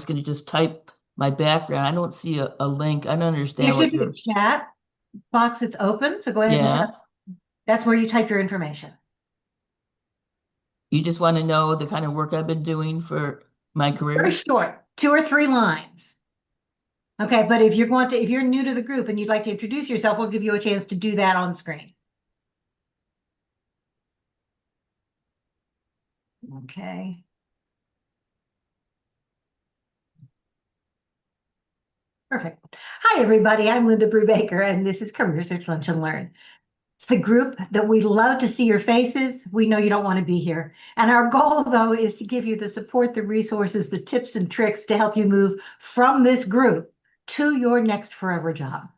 gonna just type my background. I don't see a link. I don't There understand should what be a you're, chat box that's open, so go ahead and yeah. tap. That's where you type your information. You just want to know the kind of work I've been doing for my Very career? short, 2 or 3 lines. Okay, but if you're new to the group and you'd like to introduce yourself, we'll give you a chance to do that on screen. Okay. Perfect. Hi, everybody. I'm Linda Brubaker, and this is Career Search Lunch and Learn. It's the group that we love to see your faces. We know you don't want to be here. And our goal, though, is to give you the support, the resources, the tips and tricks to help you move from this group to your next forever job.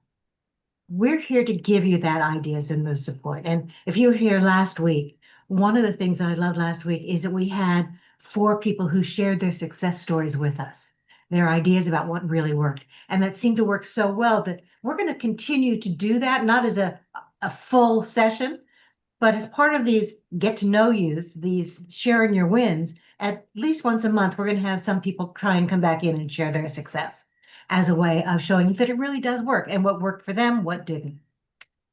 We're here to give you that ideas and the support. And if you were here last week, one of the things that I loved last week is that we had 4 people who shared their success stories with us, their ideas about what really worked. And that seemed to work so well that we're going to continue to do that, not as a full session, but as part of these get to know yous, these sharing your wins, at least once a month, we're going to have some people try and come back in and share their success as a way of showing you that it really does work and what worked for them, what didn't.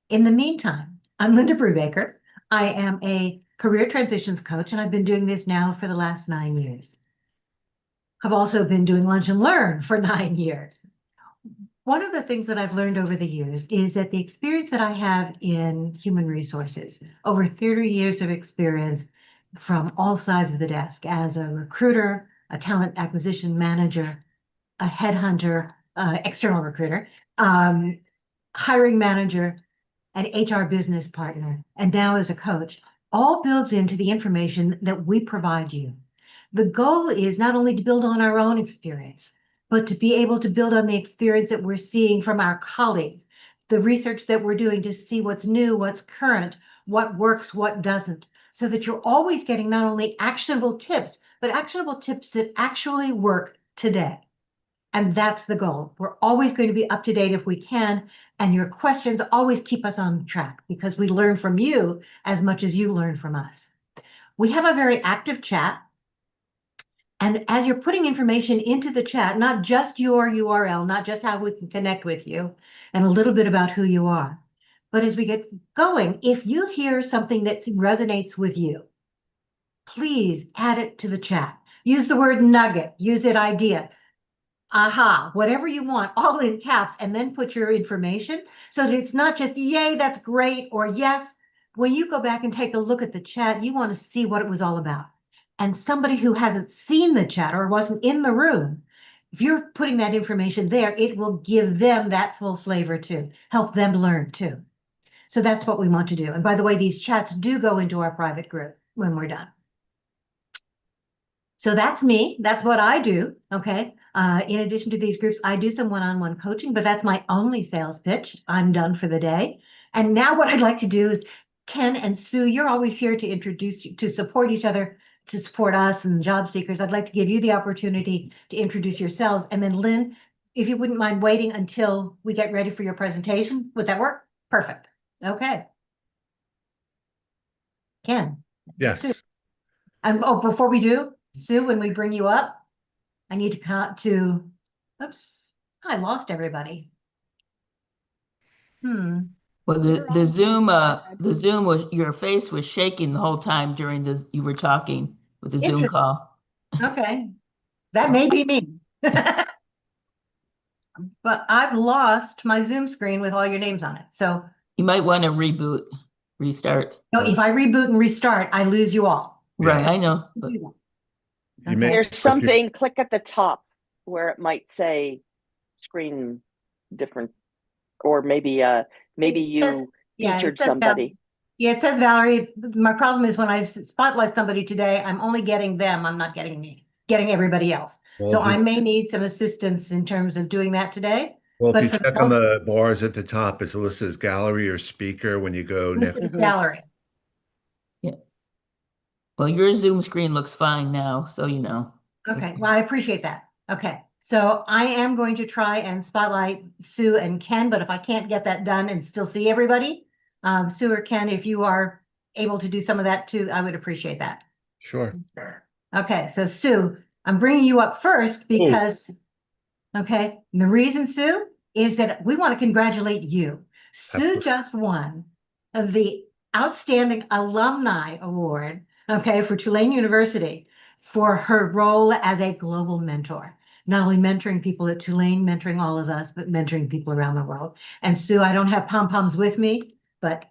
In the meantime, I'm Linda Brubaker. I am a career transitions coach, and I've been doing this now for the last 9 years. I've also been doing Lunch and Learn for 9 years. One of the things that I've learned over the years is that the experience that I have in human resources, over 30 years of experience from all sides of the desk as a recruiter, a talent acquisition manager, a headhunter, external recruiter, hiring manager, an HR business partner, and now as a coach, all builds into the information that we provide you. The goal is not only to build on our own experience, but to be able to build on the experience that we're seeing from our colleagues, the research that we're doing to see what's new, what's current, what works, what doesn't, so that you're always getting not only actionable tips, but actionable tips that actually work today. And that's the goal. We're always going to be up to date if we can. And your questions always keep us on track because we learn from you as much as you learn from us. We have a very active chat. And as you're putting information into the chat, not just your URL, not just how we can connect with you, and a little bit about who you are, but as we get going, if you hear something that resonates with you, please add it to the chat. Use the word nugget, use it idea, aha, whatever you want, all in caps, and then put your information so that it's not just, yay, that's great, or yes. When you go back and take a look at the chat, you want to see what it was all about. And somebody who hasn't seen the chat or wasn't in the room, if you're putting that information there, it will give them that full flavor too, help them learn too. So that's what we want to do. And by the way, these chats do go into our private group when we're done. So that's me. That's what I do. Okay. In addition to these groups, I do some one-on-one coaching, but that's my only sales pitch. I'm done for the day. And now what I'd like to do is, Ken and Sue, you're always here to introduce you, to support each other, to support us and job seekers. I'd like to give you the opportunity to introduce yourselves. And then Lynn, if you wouldn't mind waiting until we get ready for your presentation, would that work? Perfect. Okay. Ken. Sue. Yes. And oh, before we do, Sue, when we bring you up, I need to count to, oops, I lost everybody. Well, the Zoom was, your face was shaking the whole time during you were talking with the Zoom Interesting. call. Okay, that So may be me. But I've lost my Zoom screen with all your names on it. So you might want to restart. no, if I reboot and restart, I lose you all. Right, Yes. I know. But You Okay. may There's something, click at the top where it might say screen different, or maybe maybe It says- you yeah, it featured says somebody. Yeah, it says Valerie. My problem is when I spotlight somebody today, I'm only getting them. I'm not getting me, getting everybody else. Well, So I may need some assistance in terms of doing that today. Well, if But you for the check on most, the bars at the top, it's listed as gallery or speaker when you go this next. is Valerie. yeah. Well, your Zoom screen looks fine now, so you know. Okay, well, I appreciate that. Okay, so I am going to try and spotlight Sue and Ken, but if I can't get that done and still see everybody, Sue or Ken, if you are able to do some of that too, I would appreciate that. Sure. Okay, so Sue, I'm bringing you up first Oh, because, okay, and the reason, Sue, is that we want to congratulate you. Sue absolutely. just won the Outstanding Alumni Award, okay, for Tulane University for her role as a global mentor. Not only mentoring people at Tulane, mentoring all of us, but mentoring people around the world. And Sue, I don't have pom-poms with me, but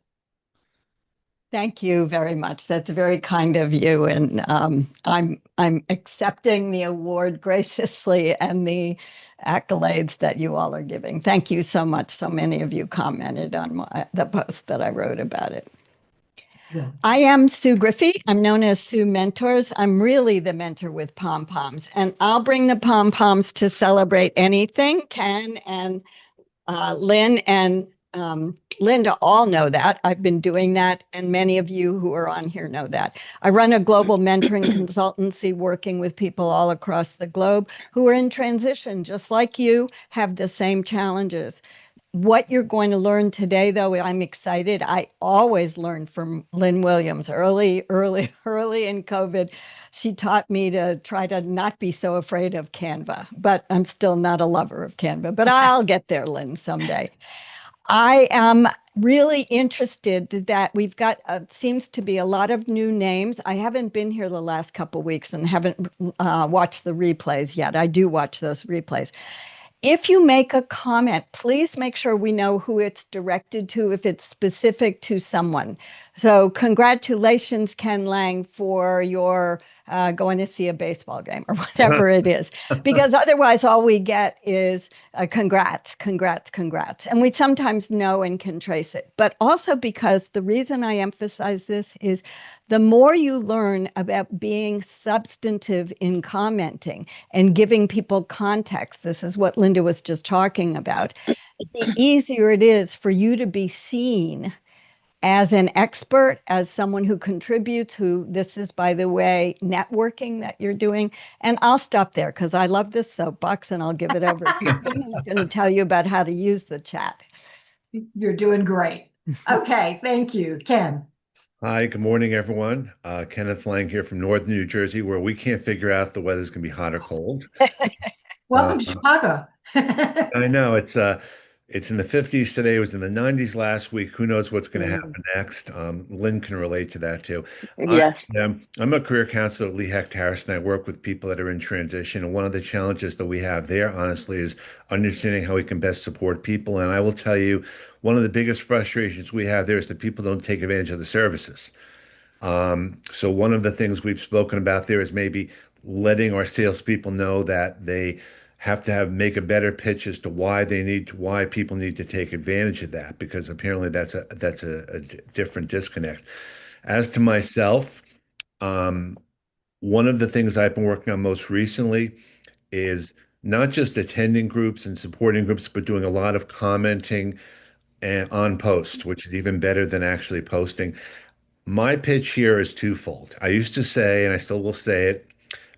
Thank you very much. That's very kind of you, and I'm accepting the award graciously and the accolades that you all are giving. Thank you so much. So many of you commented on the post that I wrote about it. good. I am Sue Griffey. I'm known as Sue Mentors. I'm really the mentor with pom poms, and I'll bring the pom poms to celebrate anything. Ken and Lynn and Linda all know that. I've been doing that, and many of you who are on here know that. I run a global mentoring consultancy working with people all across the globe who are in transition, just like you, have the same challenges. What you're going to learn today, though, I'm excited. I always learn from Lynne Williams early in COVID. She taught me to try to not be so afraid of Canva, but I'm still not a lover of Canva, but I'll get there, Lynn, someday. I am really interested that we've got seems to be a lot of new names. I haven't been here the last couple weeks and haven't watched the replays yet. I do watch those replays. If you make a comment, please make sure we know who it's directed to, if it's specific to someone. So congratulations, Ken Lang, for your going to see a baseball game or whatever it is, because otherwise all we get is congrats, congrats, congrats. And we sometimes know and can trace it. But also because the reason I emphasize this is the more you learn about being substantive in commenting and giving people context, this is what Linda was just talking about, the easier it is for you to be seen as an expert, as someone who contributes, who this is, by the way, networking that you're doing. And I'll stop there because I love this soapbox and I'll give it over to Ken, who's going to tell you about how to use the chat. You're doing great. Okay, thank you, Ken. Hi, good morning, everyone. Kenneth Lang here from Northern New Jersey, where we can't figure out if the weather's going to be hot or cold. Welcome to Chicago. I know it's in the 50s today. It was in the 90s last week. Who knows what's going to happen next? Lynn can relate to that too. I, Yes. I'm a career counselor at Lee Hecht Harris, and I work with people that are in transition. And one of the challenges that we have there, honestly, is understanding how we can best support people. And I will tell you, one of the biggest frustrations we have there is that people don't take advantage of the services. So one of the things we've spoken about there is maybe letting our salespeople know that they have to make a better pitch as to why people need to take advantage of that, because apparently that's a different disconnect. As to myself, um, one of the things I've been working on most recently is not just attending groups and supporting groups, but doing a lot of commenting and on posts, which is even better than actually posting. My pitch here is twofold. I used to say, and I still will say it,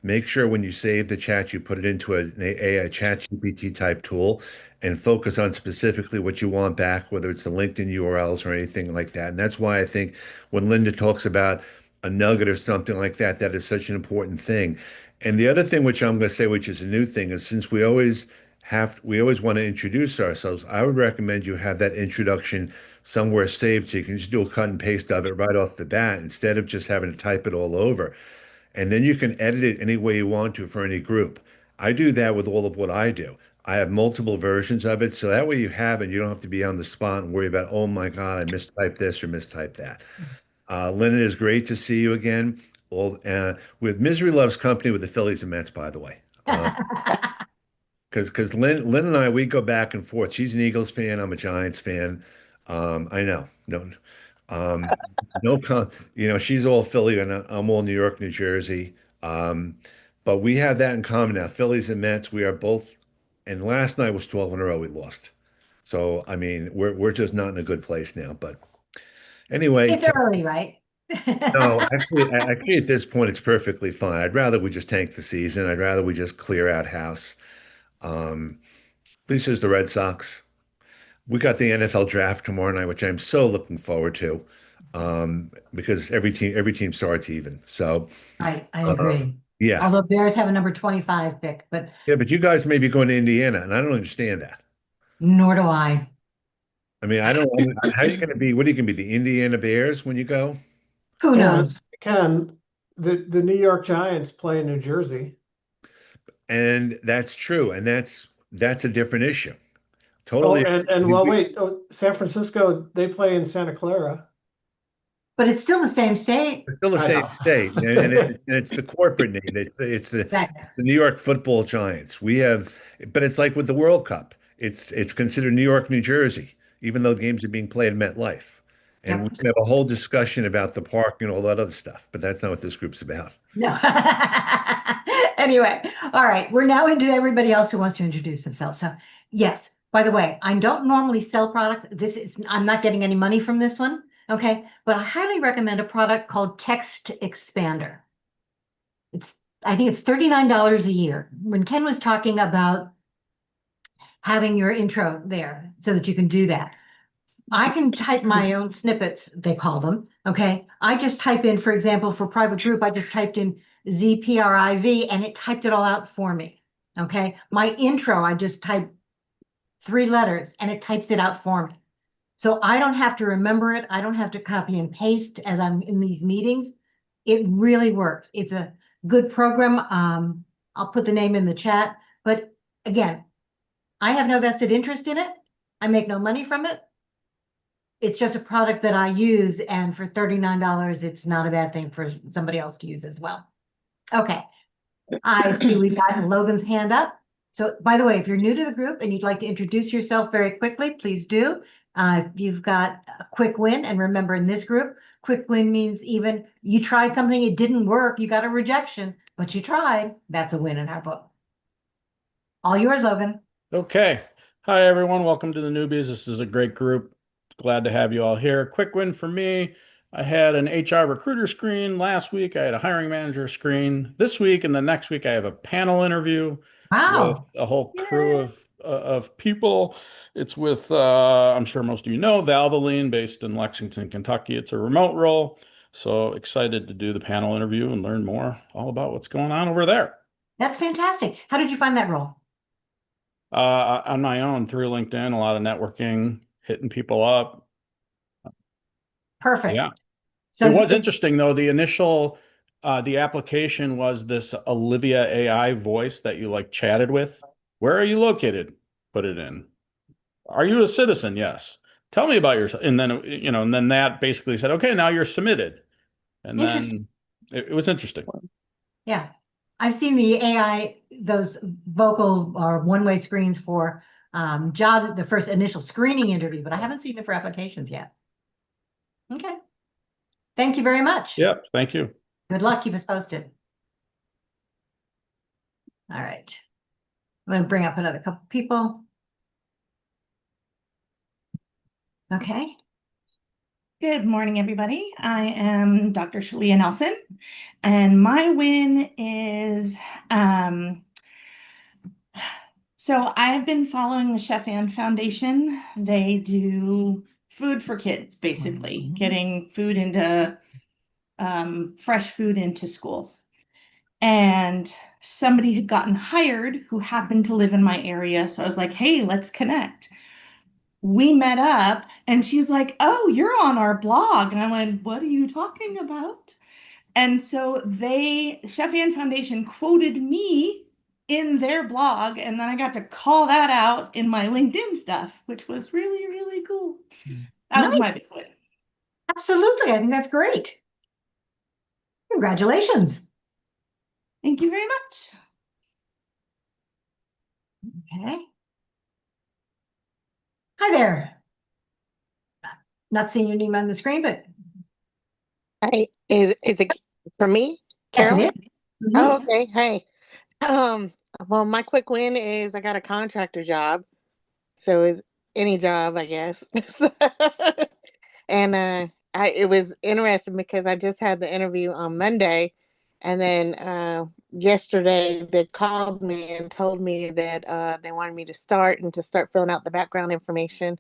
make sure when you save the chat, you put it into a chat GPT type tool and focus on specifically what you want back, whether it's the LinkedIn URLs or anything like that. And that's why I think when Linda talks about a nugget or something like that, that is such an important thing. And the other thing, which I'm going to say, which is a new thing, is since we always want to introduce ourselves, I would recommend you have that introduction somewhere saved so you can just do a cut and paste of it right off the bat instead of just having to type it all over. And then you can edit it any way you want to for any group. I do that with all of what I do. I have multiple versions of it, so that way you have it. You don't have to be on the spot and worry about, oh my God, I mistyped this or mistyped that. Lynn, it is great to see you again. Well, with Misery Loves Company with the Phillies and Mets, by the way. Because Lynn and I, we go back and forth. She's an Eagles fan. I'm a Giants fan. I know. No, um, no, she's all Philly and I'm all New York, New Jersey. Um, but we have that in common now. Phillies and Mets, we are both. And last night was 12 in a row we lost. So I mean, we're just not in a good place now. But anyway, It's early, right? no, actually, at this point, it's perfectly fine. I'd rather we just tank the season. I'd rather we just clear out house. Um, at least there's the Red Sox. We got the NFL draft tomorrow night, which I'm so looking forward to, because every team starts even. So I uh, agree. Yeah. Although Bears have a number 25 pick, but Yeah, but you guys may be going to Indiana, and I don't understand that. nor do I. I mean, how are you going to be, what are you going to be, the Indiana Bears when you go? Who Ken, knows? Ken, the New York Giants play in New Jersey. And that's true. And that's a different issue. Oh, Totally. and well, wait, oh, San Francisco, they play in Santa Clara. But it's still the same state. It's still the I same know. state, and it's the corporate name. Exactly. It's the New York Football Giants. We have, but it's like with the World Cup. It's considered New York, New Jersey, even though the games are being played in MetLife. And we Yep. can have a whole discussion about the park and all that other stuff, but that's not what this group's about. No. Anyway, all right. We're now into everybody else who wants to introduce themselves. So, yes, by the way, I don't normally sell products. I'm not getting any money from this one. Okay. But I highly recommend a product called Text Expander. I think it's $39 a year. When Ken was talking about having your intro there so that you can do that, I can type my own snippets, they call them. Okay. I just type in, for example, for private group, I just typed in ZPRIV and it typed it all out for me. Okay. My intro, I just type 3 letters and it types it out for me. So I don't have to remember it. I don't have to copy and paste as I'm in these meetings. It really works. It's a good program. I'll put the name in the chat. But again, I have no vested interest in it. I make no money from it. It's just a product that I use, and for $39, it's not a bad thing for somebody else to use as well. Okay, I see we've got Logan's hand up. So by the way, if you're new to the group and you'd like to introduce yourself very quickly, please do. If you've got a quick win, and remember in this group, quick win means even you tried something, it didn't work, you got a rejection, but you tried. That's a win in our book. All yours, Logan. Okay. Hi, everyone. Welcome to the newbies. This is a great group. Glad to have you all here. Quick win for me. I had an HR recruiter screen last week. I had a hiring manager screen this week, and the next week I have a panel interview Wow. with a whole crew of people. It's with, I'm sure most of you know, Valvoline, based in Lexington, Kentucky. It's a remote role. So excited to do the panel interview and learn more all about what's going on over there. That's fantastic. How did you find that role? On my own through LinkedIn, a lot of networking, hitting people up. Perfect. Yeah. So It was interesting though. The initial, the application was this Olivia AI voice that you like chatted with. Where are you located? Put it in. Are you a citizen? Yes. Tell me about yourself. And then, and then that basically said, okay, now you're submitted. And then it was interesting. Yeah. I've seen the AI, those vocal or one-way screens for the first initial screening interview, but I haven't seen it for applications yet. Okay. Thank you very much. Yep. Thank you. Good luck. Keep us posted. All right. I'm going to bring up another couple people. Okay. Good morning, everybody. I am Dr. Shalia Nelson, and my win is so I've been following the Chef Ann Foundation. They do food for kids, basically, getting food into fresh food into schools. And somebody had gotten hired who happened to live in my area. So I was like, hey, let's connect. We met up and she's like, oh, you're on our blog. And I went, what are you talking about? And so Chef Ann Foundation quoted me in their blog. And then I got to call that out in my LinkedIn stuff, which was really, really cool. That was my big win. Absolutely. I think that's great. Congratulations. Thank you very much. Okay. Hi there. Not seeing your name on the screen, but Hey, is it for me, yes, Carol? it is. Oh, okay. Hey. Well, my quick win is I got a contractor job. So it's any job, I guess. And it was interesting because I just had the interview on Monday, and then yesterday they called me and told me that they wanted me to start filling out the background information,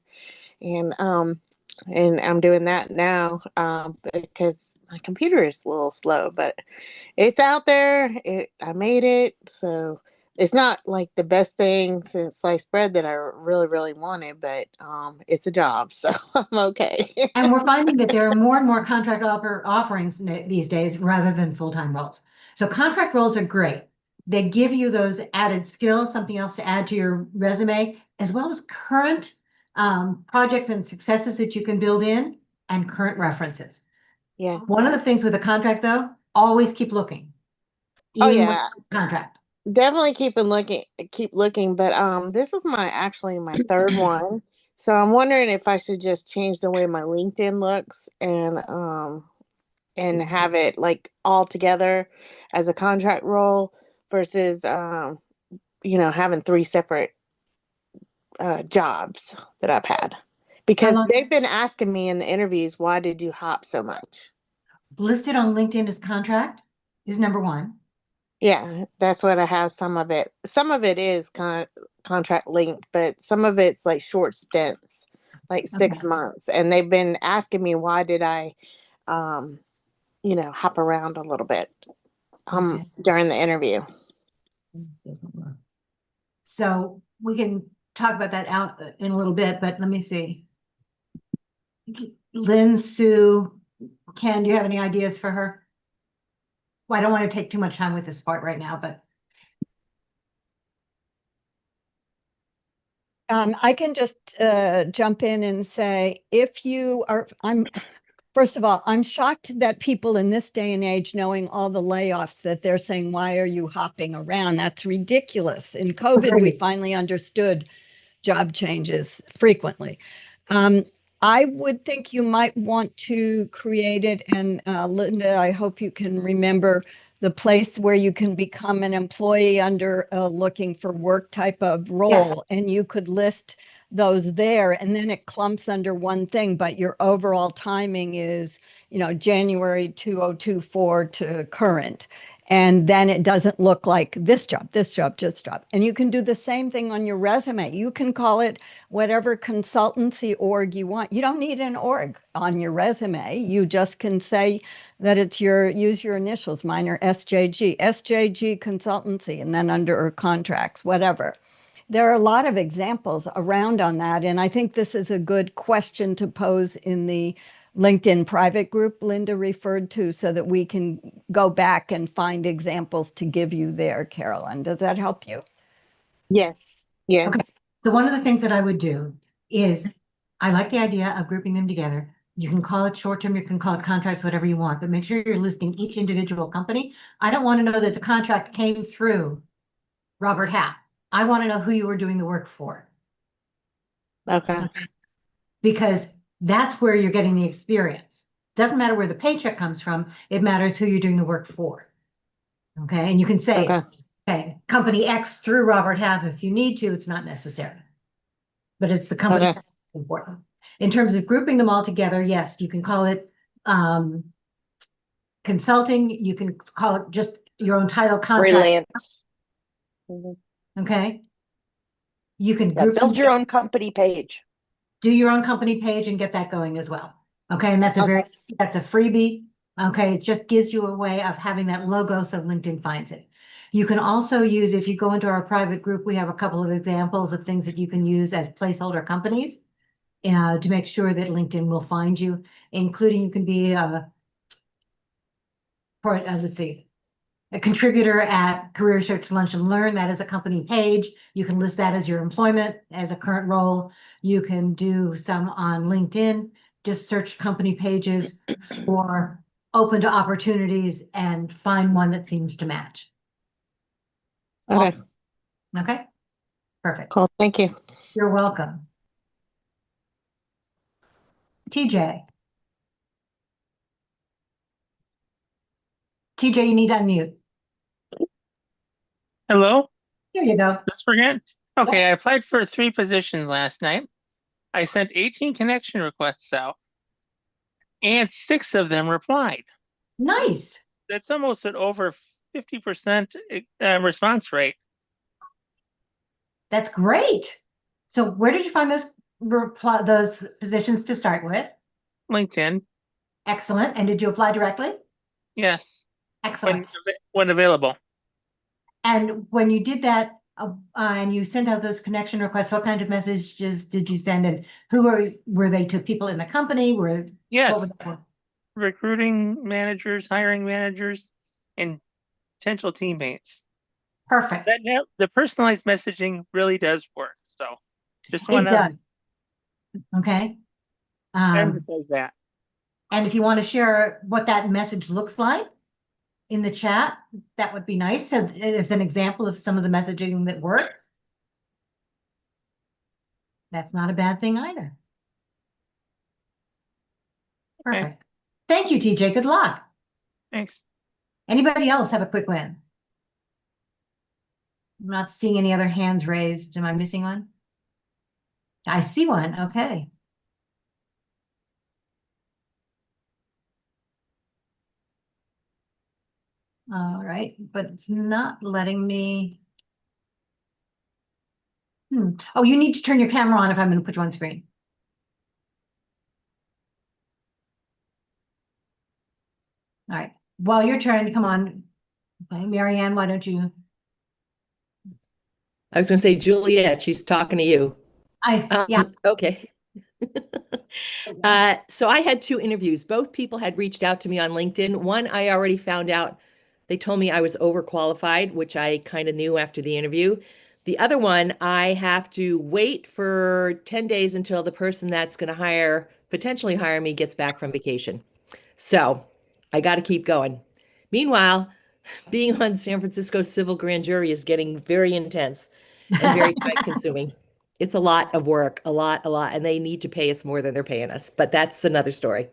and I'm doing that now because my computer is a little slow, but it's out there. I made it, so it's not like the best thing since sliced bread that I really, really wanted, but it's a job, so I'm okay. And we're finding that there are more and more contract offerings these days rather than full-time roles. So contract roles are great. They give you those added skills, something else to add to your resume, as well as current projects and successes that you can build in and current references. Yeah. One of the things with a contract, though, always keep looking. Oh Even with yeah, contract. definitely keep looking. But this is actually my third one, so I'm wondering if I should just change the way my LinkedIn looks and have it like all together as a contract role versus having three separate jobs that I've had, because they've been asking me in the interviews, why did you hop so much? Listed on LinkedIn as contract is number one. Yeah, that's what I have. Some of it is contract linked, but some of it's like short stints, like 6 months. And they've been asking me, why did I, hop around a little bit during the interview. So we can talk about that out in a little bit, but let me see. Lynn, Sue, Ken, do you have any ideas for her? Well, I don't want to take too much time with this part right now, but I can just jump in and say, if you are, first of all, I'm shocked that people in this day and age, knowing all the layoffs, that they're saying, why are you hopping around? That's ridiculous. In COVID, we finally understood job changes frequently. I would think you might want to create it. And Linda, I hope you can remember the place where you can become an employee under a looking for work type of role, and you could list those there, and then it clumps under one thing, but your overall timing is, January 2024 to current. And then it doesn't look like this job, this job, this job. And you can do the same thing on your resume. You can call it whatever consultancy org you want. You don't need an org on your resume. You just can say that use your initials. Mine are SJG consultancy, and then under contracts, whatever. There are a lot of examples around on that. And I think this is a good question to pose in the LinkedIn private group Linda referred to, so that we can go back and find examples to give you there, Carolyn. Does that help you? Yes. Yes. Okay. So one of the things that I would do is, I like the idea of grouping them together. You can call it short-term, you can call it contracts, whatever you want, but make sure you're listing each individual company. I don't want to know that the contract came through Robert Half. I want to know who you were doing the work for. Okay. Because that's where you're getting the experience. Doesn't matter where the paycheck comes from, it matters who you're doing the work for. Okay, and you can say, okay, company X through Robert Half if you need to, it's not necessary. But it's the company that's important. In terms of grouping them all together, yes, you can call it consulting, you can call it just your own title, contract. Freelance. Okay. You can group build your own company page. Do your own company page and get that going as well. Okay, and that's a freebie. Okay, it just gives you a way of having that logo so LinkedIn finds it. You can also use, if you go into our private group, we have a couple of examples of things that you can use as placeholder companies to make sure that LinkedIn will find you, including you can be let's see, a contributor at Career Search Lunch and Learn. That is a company page. You can list that as your employment, as a current role. You can do some on LinkedIn. Just search company pages for open to opportunities and find one that seems to match. Okay. Okay. Perfect. Cool. Thank you. You're welcome. TJ. TJ, you need to unmute. Hello? Here you go. Just forget. Okay, I applied for 3 positions last night. I sent 18 connection requests out, and 6 of them replied. Nice. That's almost at over 50% response rate. That's great. So where did you find those positions to start with? LinkedIn. Excellent. And did you apply directly? Yes, Excellent. when available. And when you did that, and you sent out those connection requests, what kind of messages did you send? And were they to people in the company? What Yes, was that? recruiting managers, hiring managers, and potential teammates. Perfect. The personalized messaging really does work. So just It want to does. Okay. emphasize that. And if you want to share what that message looks like in the chat, that would be nice. So as an example of some of the messaging that works. That's not a bad thing either. Okay. Perfect. Thank you, TJ. Good luck. Thanks. Anybody else have a quick win? I'm not seeing any other hands raised. Am I missing one? I see one. Okay. All right, but it's not letting me. Oh, you need to turn your camera on if I'm going to put you on screen. All right. While you're trying to come on, okay, Marianne, why don't you? I was going to say, Juliet, she's talking to you. Yeah. Okay. So I had 2 interviews. Both people had reached out to me on LinkedIn. One, I already found out. They told me I was overqualified, which I kind of knew after the interview. The other one, I have to wait for 10 days until the person that's going to potentially hire me gets back from vacation. So I got to keep going. Meanwhile, being on San Francisco civil grand jury is getting very intense and very time consuming. It's a lot of work, a lot, and they need to pay us more than they're paying us, but that's another story.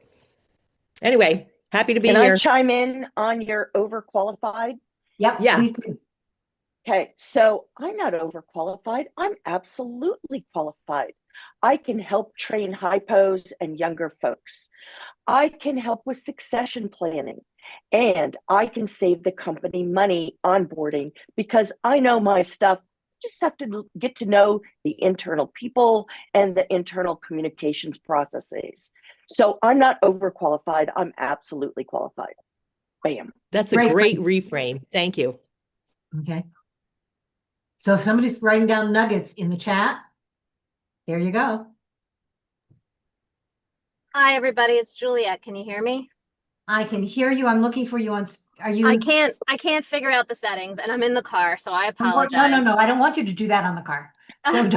Anyway, happy to be Can here. I chime in on your overqualified? Yep. Yeah. Okay, so I'm not overqualified. I'm absolutely qualified. I can help train hypos and younger folks. I can help with succession planning, and I can save the company money onboarding because I know my stuff. Just have to get to know the internal people and the internal communications processes. So I'm not overqualified. I'm absolutely qualified. Bam. That's a great reframe. Thank you. Okay. So if somebody's writing down nuggets in the chat, there you go. Hi, everybody. It's Juliet. Can you hear me? I can hear you. I'm looking for you on. Are you? I can't figure out the settings, and I'm in the car, so I apologize. No. I don't want you to do that on the car. So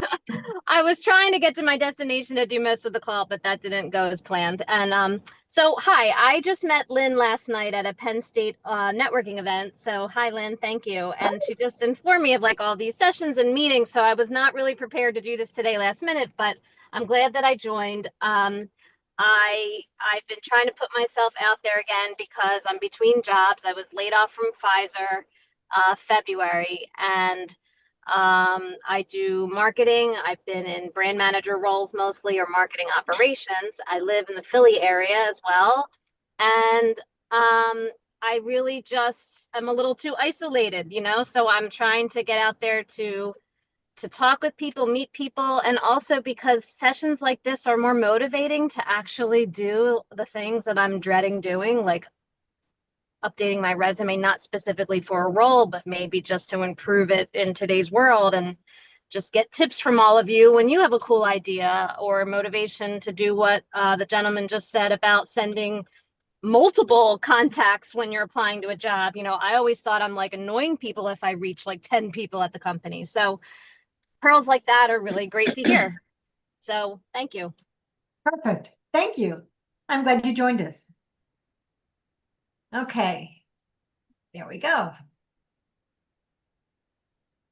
I was trying to get to my destination to do most of the call, but that didn't go as planned. And so hi, I just met Lynne last night at a Penn State networking event. So hi, Lynne, thank you. And she just informed me of like all these sessions and meetings. So I was not really prepared to do this today last minute, but I'm glad that I joined. I've been trying to put myself out there again because I'm between jobs. I was laid off from Pfizer February, and I do marketing. I've been in brand manager roles mostly, or marketing operations. I live in the Philly area as well. And I really just am a little too isolated, so I'm trying to get out there to talk with people, meet people, and also because sessions like this are more motivating to actually do the things that I'm dreading doing, like updating my resume, not specifically for a role, but maybe just to improve it in today's world, and just get tips from all of you when you have a cool idea or motivation to do what the gentleman just said about sending multiple contacts when you're applying to a job. I always thought I'm like annoying people if I reach like 10 people at the company. So pearls like that are really great to hear. So thank you. Perfect. Thank you. I'm glad you joined us. Okay. There we go.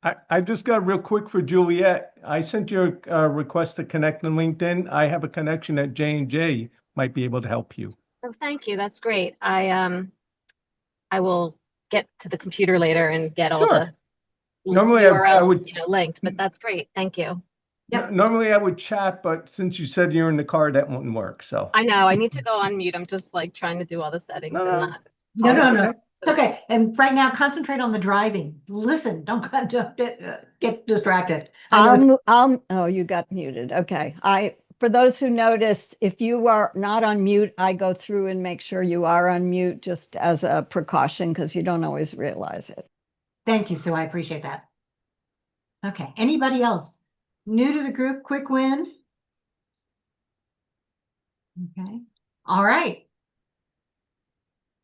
I just got real quick for Juliet. I sent you a request to connect on LinkedIn. I have a connection at J&J, might be able to help you. Oh, thank you. That's great. I will get to the computer later and get all the Normally URLs, I would linked, but that's great. Thank you. Yep. Normally I would chat, but since you said you're in the car, that won't work. So I know I need to go on mute. I'm just like trying to do all the settings and not. No. It's okay. And right now, concentrate on the driving. Listen, don't get distracted. Oh, you got muted. Okay. for those who notice, if you are not on mute, I go through and make sure you are on mute just as a precaution because you don't always realize it. Thank you, Sue. I appreciate that. Okay, anybody else new to the group? Quick win. Okay, all right.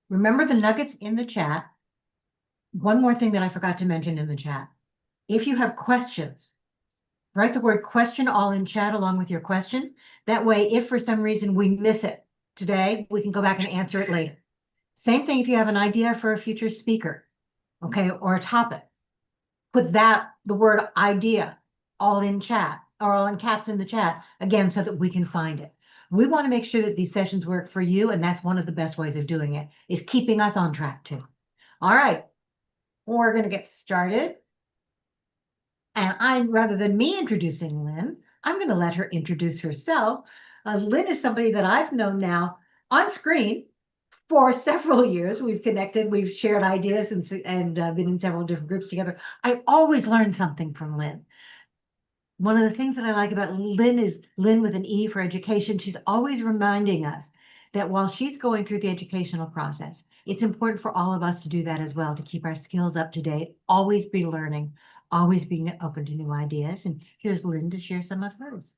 Remember the nuggets in the chat. One more thing that I forgot to mention in the chat. If you have questions, write the word question all in chat along with your question. That way, if for some reason we miss it today, we can go back and answer it later. Same thing if you have an idea for a future speaker, okay, or a topic. Put the word idea, all in chat or all in caps in the chat, again, so that we can find it. We want to make sure that these sessions work for you, and that's one of the best ways of doing it, is keeping us on track too. All right, we're going to get started. And rather than me introducing Lynne, I'm going to let her introduce herself. Lynne is somebody that I've known now on screen for several years. We've connected, we've shared ideas and been in several different groups together. I always learn something from Lynne. One of the things that I like about Lynne is Lynne with an E for education. She's always reminding us that while she's going through the educational process, it's important for all of us to do that as well, to keep our skills up to date, always be learning, always being open to new ideas. And here's Lynne to share some of hers.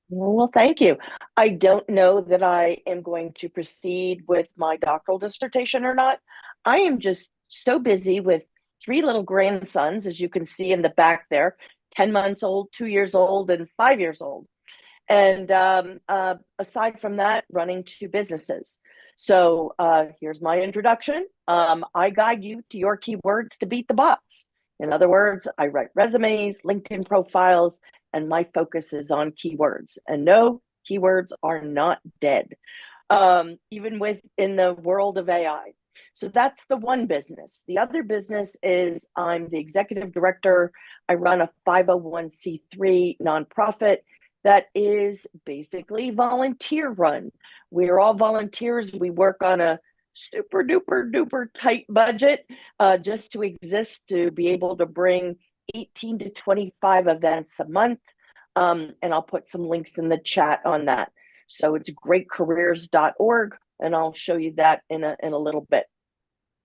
Well, thank you. I don't know that I am going to proceed with my doctoral dissertation or not. I am just so busy with 3 little grandsons, as you can see in the back there, 10 months old, 2 years old, and 5 years old. And aside from that, running 2 businesses. So here's my introduction. I guide you to your keywords to beat the bots. In other words, I write resumes, LinkedIn profiles, and my focus is on keywords. And no, keywords are not dead, even within the world of AI. So that's the one business. The other business is I'm the executive director. I run a 501c3 nonprofit that is basically volunteer run. We're all volunteers. We work on a super duper duper tight budget just to exist, to be able to bring 18 to 25 events a month. And I'll put some links in the chat on that. So it's greatcareers.org, and I'll show you that in a little bit.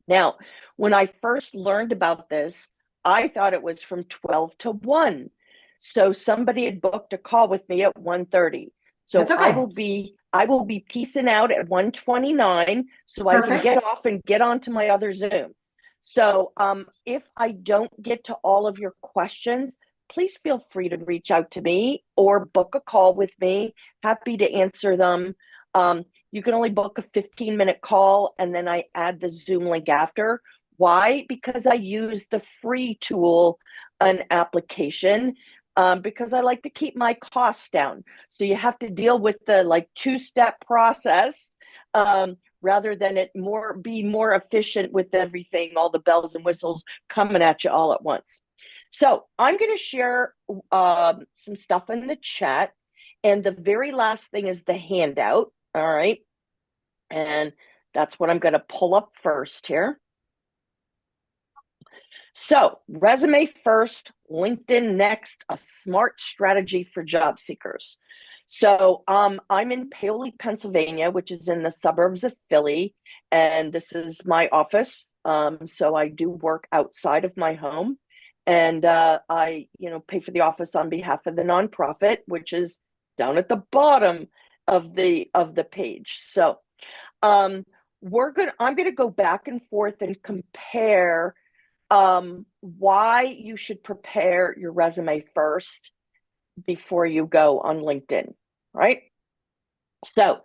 Now, when I first learned about this, I thought it was from 12 to 1. So somebody had booked a call with me at 1:30. So That's okay. I will be peacing out at 1:29 so I can get off and get onto my other Zoom. So if I don't get to all of your questions, please feel free to reach out to me or book a call with me. Happy to answer them. You can only book a 15-minute call, and then I add the Zoom link after. Why? Because I use the free tool, an application, because I like to keep my costs down. So you have to deal with the 2-step process rather than it be more efficient with everything, all the bells and whistles coming at you all at once. So I'm going to share some stuff in the chat. And the very last thing is the handout. All right. And that's what I'm going to pull up first here. So resume first, LinkedIn next, a smart strategy for job seekers. So I'm in Paoli, Pennsylvania, which is in the suburbs of Philly. And this is my office. So I do work outside of my home. And I, pay for the office on behalf of the nonprofit, which is down at the bottom of the page. So I'm gonna go back and forth and compare why you should prepare your resume first before you go on LinkedIn, right? So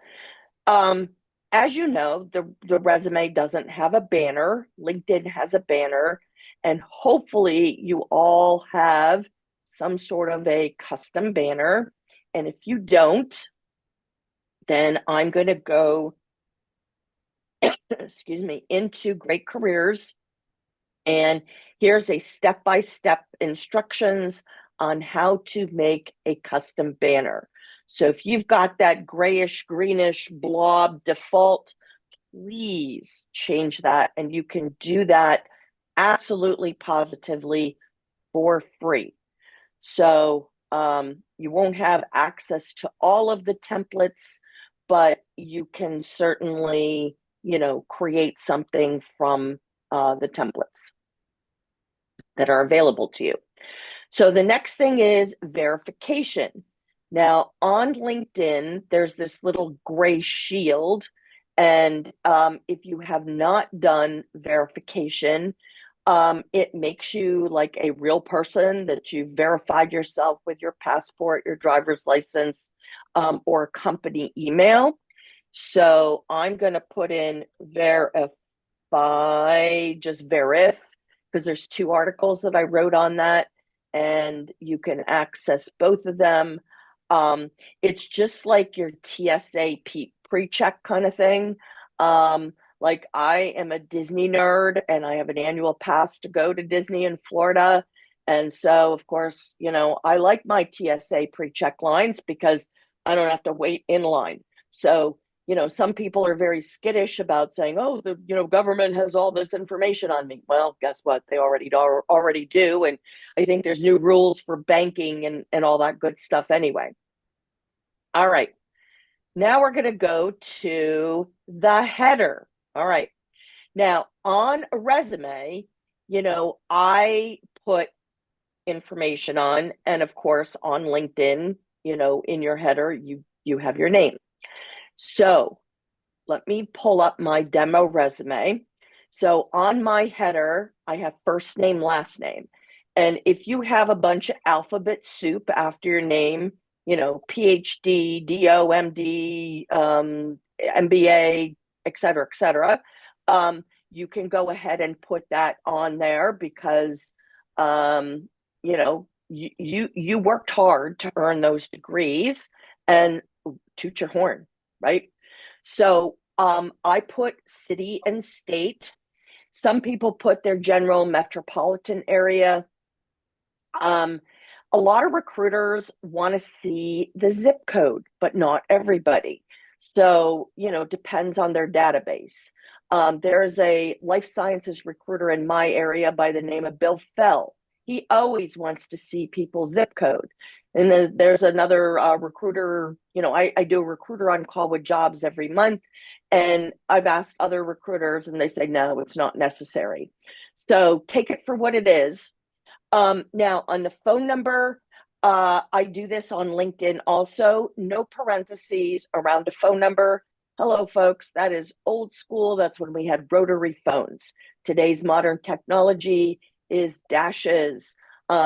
as you know, the resume doesn't have a banner. LinkedIn has a banner, and hopefully you all have some sort of a custom banner. And if you don't, then I'm going to go, excuse me, into Great Careers. And here's a step-by-step instructions on how to make a custom banner. So if you've got that grayish, greenish blob default, please change that. And you can do that absolutely positively for free. So You won't have access to all of the templates, but you can certainly, create something from the templates that are available to you. So the next thing is verification. Now on LinkedIn, there's this little gray shield. And if you have not done verification, it makes you like a real person, that you've verified yourself with your passport, your driver's license, or company email. So I'm going to put in verify, just verif, because there's 2 articles that I wrote on that, and you can access both of them. It's just like your TSA pre-check kind of thing. Like I am a Disney nerd and I have an annual pass to go to Disney in Florida. And so, of course, I like my TSA pre-check lines because I don't have to wait in line. So, some people are very skittish about saying, oh, the government has all this information on me. Well, guess what? They already do. And I think there's new rules for banking and all that good stuff anyway. All right. Now we're going to go to the header. All right. Now on a resume, I put information on, and of course on LinkedIn, in your header, you have your name. So let me pull up my demo resume. So on my header, I have first name, last name. And if you have a bunch of alphabet soup after your name, PhD, DOMD, MBA, et cetera, you can go ahead and put that on there because, you worked hard to earn those degrees, and toot your horn, right? So I put city and state. Some people put their general metropolitan area. A lot of recruiters want to see the zip code, but not everybody. So, depends on their database. There's a life sciences recruiter in my area by the name of Bill Fell. He always wants to see people's zip code. And then there's another recruiter, I do a recruiter on call with jobs every month. And I've asked other recruiters and they say, no, it's not necessary. So take it for what it is. Now on the phone number, I do this on LinkedIn also, no parentheses around a phone number. Hello, folks. That is old school. That's when we had rotary phones. Today's modern technology is dashes.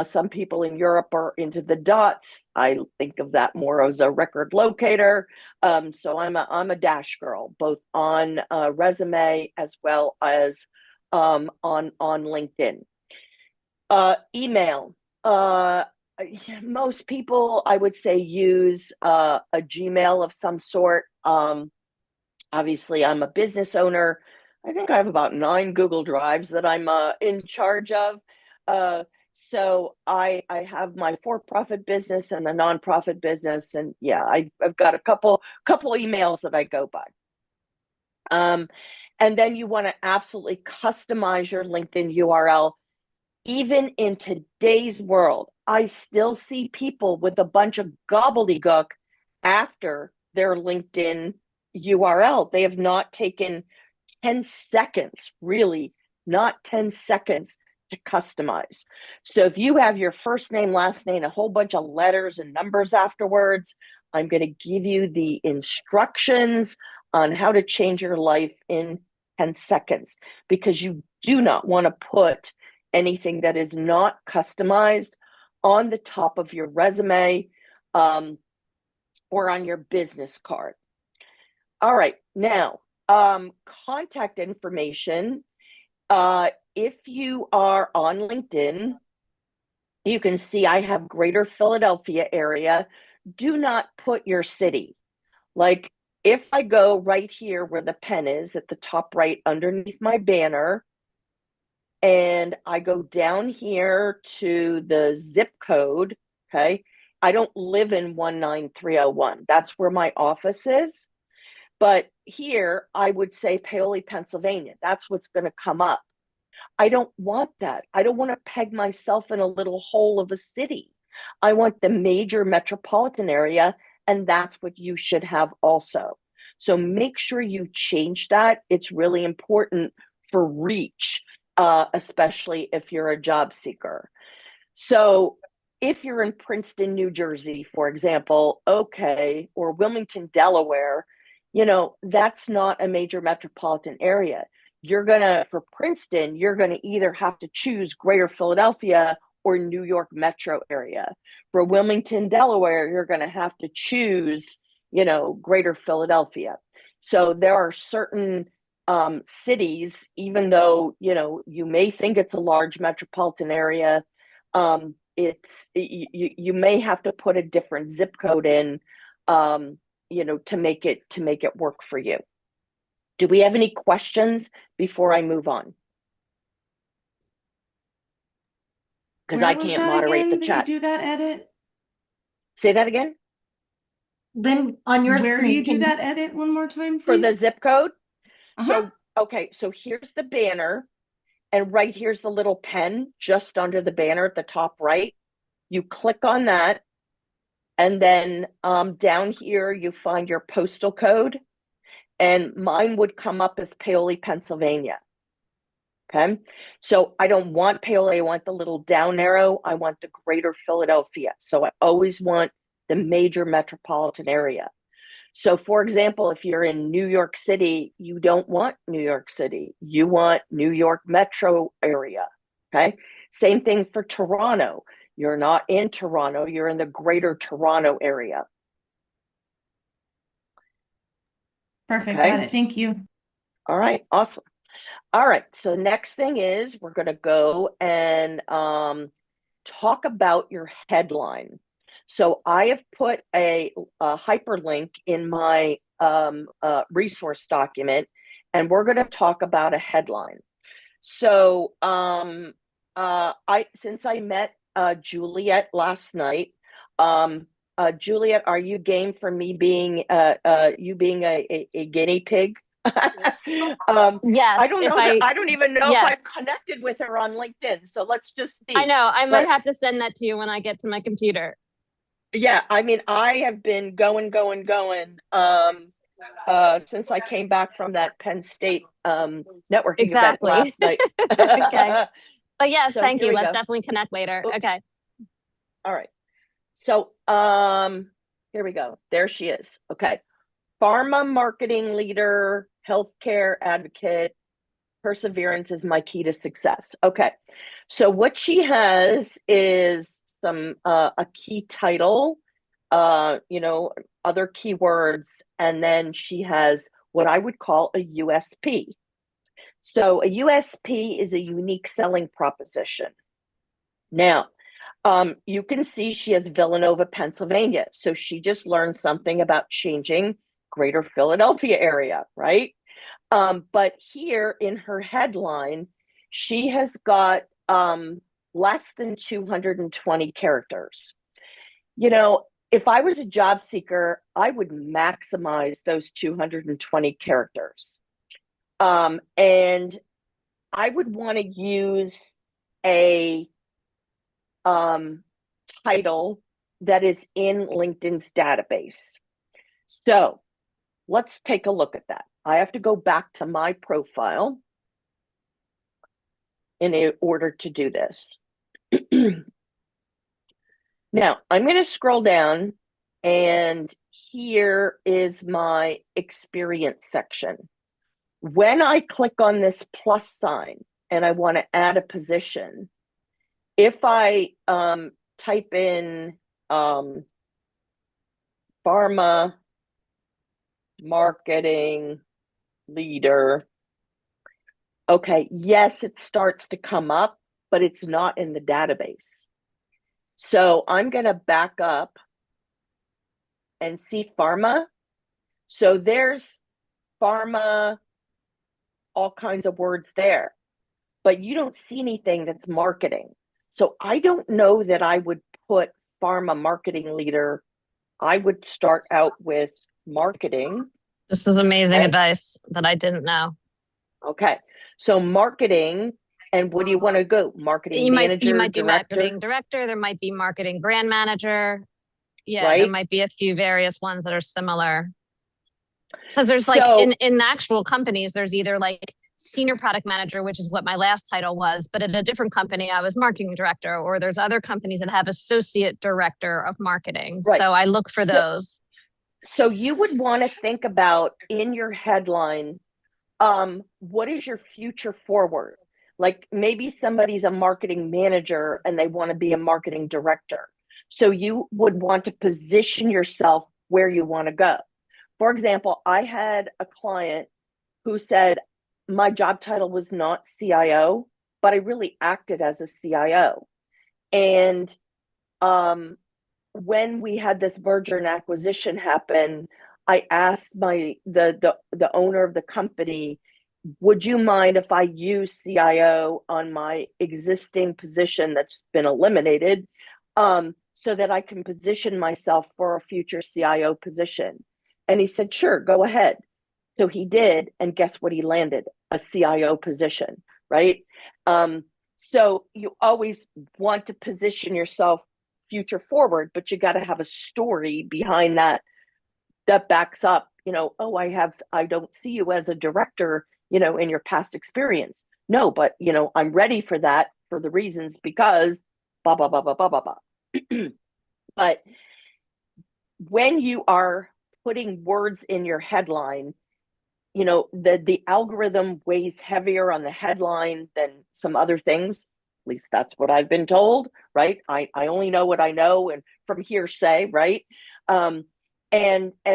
Some people in Europe are into the dots. I think of that more as a record locator. So I'm a dash girl, both on resume as well as on LinkedIn. Email. Most people, I would say, use a Gmail of some sort. Obviously, I'm a business owner. I think I have about 9 Google Drives that I'm in charge of. So I have my for-profit business and the nonprofit business, and yeah, I've got a couple emails that I go by. And then you want to absolutely customize your LinkedIn URL. Even in today's world, I still see people with a bunch of gobbledygook after their LinkedIn URL. They have not taken 10 seconds, really, not 10 seconds to customize. So if you have your first name, last name, a whole bunch of letters and numbers afterwards, I'm going to give you the instructions on how to change your life in 10 seconds, because you do not want to put anything that is not customized on the top of your resume or on your business card. All right, now, contact information. If you are on LinkedIn, you can see I have Greater Philadelphia area. Do not put your city. Like if I go right here where the pen is at the top right underneath my banner, and I go down here to the zip code, okay? I don't live in 19301. That's where my office is. But here I would say Paoli, Pennsylvania. That's what's going to come up. I don't want that. I don't want to peg myself in a little hole of a city. I want the major metropolitan area, and that's what you should have also. So make sure you change that. It's really important for reach, especially if you're a job seeker. So if you're in Princeton, New Jersey, for example, okay, or Wilmington, Delaware, that's not a major metropolitan area. For Princeton, you're going to either have to choose Greater Philadelphia or New York metro area. For Wilmington, Delaware, you're going to have to choose, Greater Philadelphia. So there are certain cities, even though, you may think it's a large metropolitan area, you may have to put a different zip code in, to make it work for you. Do we have any questions before I move on? Because I can't moderate the chat. You do that edit? Say that again? Lynn, on your Where do screen, you do that edit one more time, please? For the zip code? Uh-huh. So here's the banner, and right here's the little pen just under the banner at the top right. You click on that, and then down here you find your postal code, and mine would come up as Paoli, Pennsylvania. Okay, so I don't want Paoli, I want the little down arrow, I want the Greater Philadelphia. So I always want the major metropolitan area. So for example, if you're in New York City, you don't want New York City, you want New York metro area. Okay, same thing for Toronto. You're not in Toronto, you're in the Greater Toronto area. Perfect, got it, thank you. All right, awesome. All right, so next thing is we're going to go and talk about your headline. So I have put a hyperlink in my resource document, and we're going to talk about a headline. So since I met Juliet last night, Juliet, are you game for me being you being a guinea pig? Yes. I don't know. I don't even know if Yes. I've connected with her on LinkedIn. So let's just see. I know. I might But- have to send that to you when I get to my computer. Yeah, I mean, I have been going since I came back from that Penn State networking Exactly. event last night. Okay. But yes, So thank here you. we Let's go. definitely connect later. Oops. Okay. All right. So here we go. There she is. Okay. Pharma marketing leader, healthcare advocate, perseverance is my key to success. Okay. So what she has is some a key title, other keywords, and then she has what I would call a USP. So a USP is a unique selling proposition. Now, you can see she has Villanova, Pennsylvania. So she just learned something about changing Greater Philadelphia area, right? But here in her headline, she has got less than 220 characters. If I was a job seeker, I would maximize those 220 characters. And I would want to use a title that is in LinkedIn's database. So let's take a look at that. I have to go back to my profile in order to do this. Now, I'm going to scroll down, and here is my experience section. When I click on this plus sign and I want to add a position, if I type in pharma marketing leader, okay, yes, it starts to come up, but it's not in the database. So I'm going to back up and see pharma. So there's pharma, all kinds of words there, but you don't see anything that's marketing. So I don't know that I would put pharma marketing leader. I would start out with marketing. This is amazing Okay. advice that I didn't know. Okay. So marketing, And what do you want to go? Marketing manager, you might do director, marketing director. There might be marketing brand manager. Yeah, there right? might be a few various ones that are similar. So there's like So in actual companies, there's either like senior product manager, which is what my last title was, but at a different company, I was marketing director, or there's other companies that have associate director of marketing. right. So I look for So- those. So you would want to think about in your headline, what is your future forward? Like maybe somebody's a marketing manager and they want to be a marketing director. So you would want to position yourself where you want to go. For example, I had a client who said my job title was not CIO, but I really acted as a CIO. And when we had this merger and acquisition happen, I asked the owner of the company, would you mind if I use CIO on my existing position that's been eliminated, so that I can position myself for a future CIO position? And he said, sure, go ahead. So he did, and guess what he landed? A CIO position, right? So you always want to position yourself future forward, but you got to have a story behind that backs up, oh, I don't see you as a director, in your past experience. No, but I'm ready for that for the reasons because blah blah blah blah blah blah blah. But when you are putting words in your headline, the algorithm weighs heavier on the headline than some other things. At least that's what I've been told, right? I only know what I know and from hearsay, right? And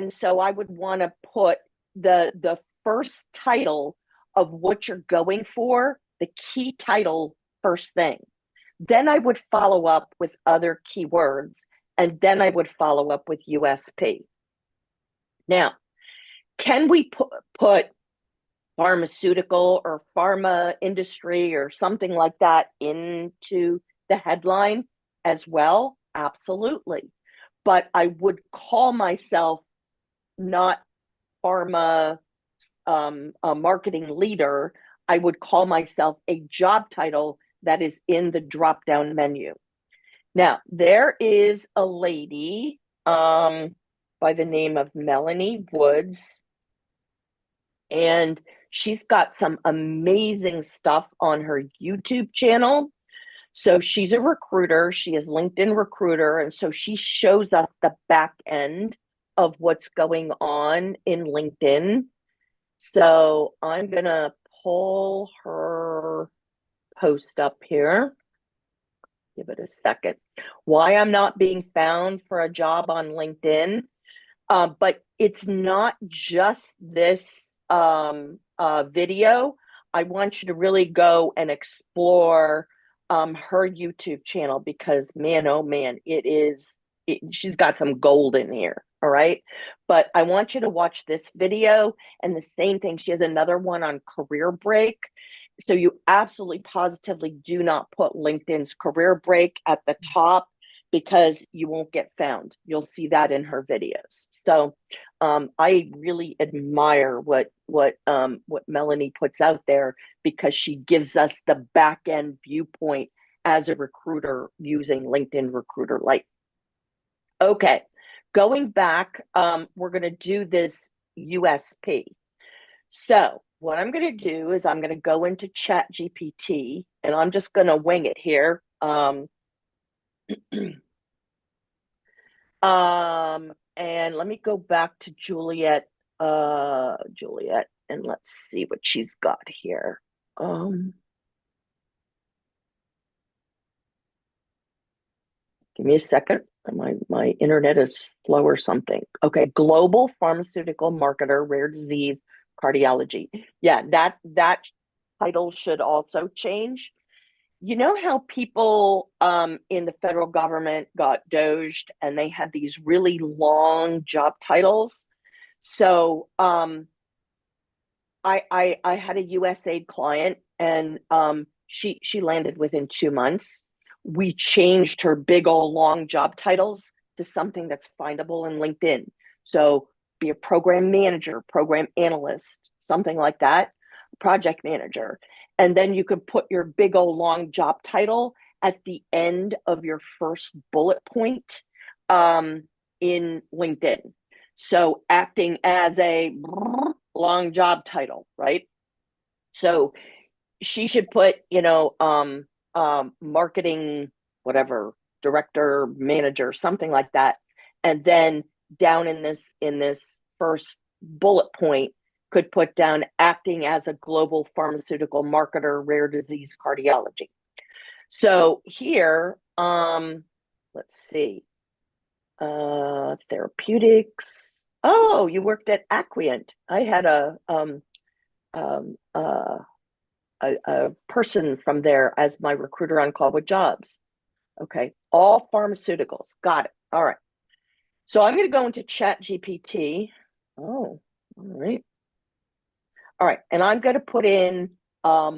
so I would want to put the first title of what you're going for, the key title first thing. Then I would follow up with other keywords, and then I would follow up with USP. Now, can we put pharmaceutical or pharma industry or something like that into the headline as well? Absolutely. But I would call myself not pharma a marketing leader. I would call myself a job title that is in the drop down menu. Now, there is a lady by the name of Melanie Woods, and she's got some amazing stuff on her YouTube channel. So she's a recruiter. She is LinkedIn recruiter. And so she shows us the back end of what's going on in LinkedIn. So I'm going to pull her post up here. Give it a second. Why I'm not being found for a job on LinkedIn. But it's not just this video. I want you to really go and explore her YouTube channel because man, oh man, she's got some gold in here. All right. But I want you to watch this video, and the same thing. She has another one on career break. So you absolutely positively do not put LinkedIn's career break at the top because you won't get found. You'll see that in her videos. So I really admire what Melanie puts out there because she gives us the back end viewpoint as a recruiter using LinkedIn Recruiter Lite. Okay, going back, we're going to do this USP. So what I'm going to do is I'm going to go into Chat GPT, and I'm just going to wing it here. And let me go back to Juliet, and let's see what she's got here. Give me a second. My internet is slow or something. Okay, global pharmaceutical marketer, rare disease, cardiology. Yeah, that title should also change. You know how people in the federal government got doged and they had these really long job titles? So I had a USAID client, and she landed within 2 months. We changed her big old long job titles to something that's findable in LinkedIn. So be a program manager, program analyst, something like that, project manager. And then you could put your big old long job title at the end of your first bullet point in LinkedIn. So acting as a long job title, right? So she should put, marketing, whatever, director, manager, something like that. And then down in this first bullet point could put down acting as a global pharmaceutical marketer, rare disease cardiology. So here, let's see, therapeutics. Oh, you worked at Acquient. I had a person from there as my recruiter on call with jobs. Okay, all pharmaceuticals. Got it. All right. So I'm going to go into Chat GPT. Oh, all right. All right, and I'm going to put in a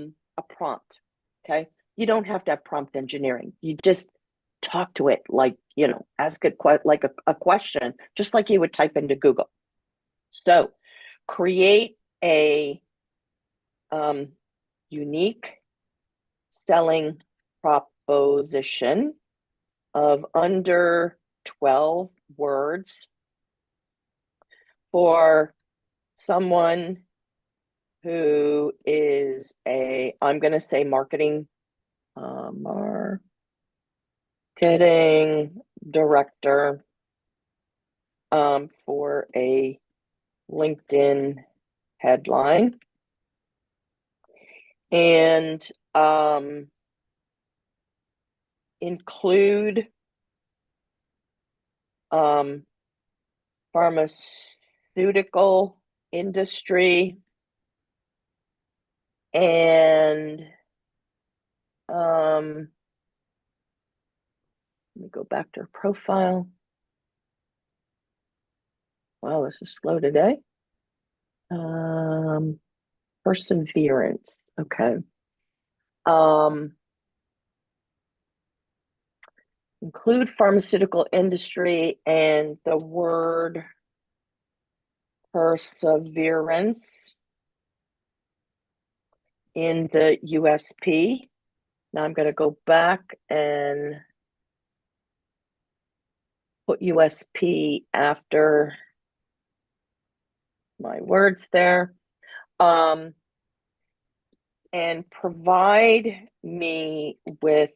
prompt. Okay, you don't have to have prompt engineering. You just talk to it like, ask it like a question, just like you would type into Google. So create a unique selling proposition of under 12 words for someone who is I'm going to say marketing director for a LinkedIn headline. And include pharmaceutical industry and let me go back to her profile. Wow, this is slow today. Perseverance. Okay. Include pharmaceutical industry and the word perseverance in the USP. Now I'm going to go back and put USP after my words there. And provide me with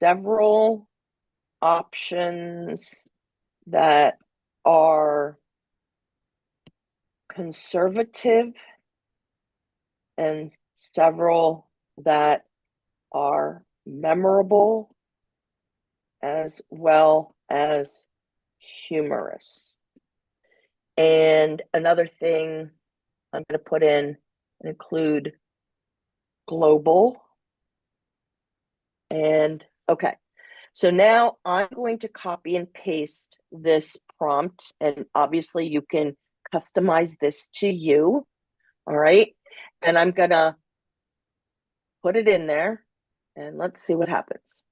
several options that are conservative and several that are memorable as well as humorous. And another thing I'm going to put in and include global. And okay, so now I'm going to copy and paste this prompt, and obviously you can customize this to you. All right, and I'm gonna put it in there and let's see what happens.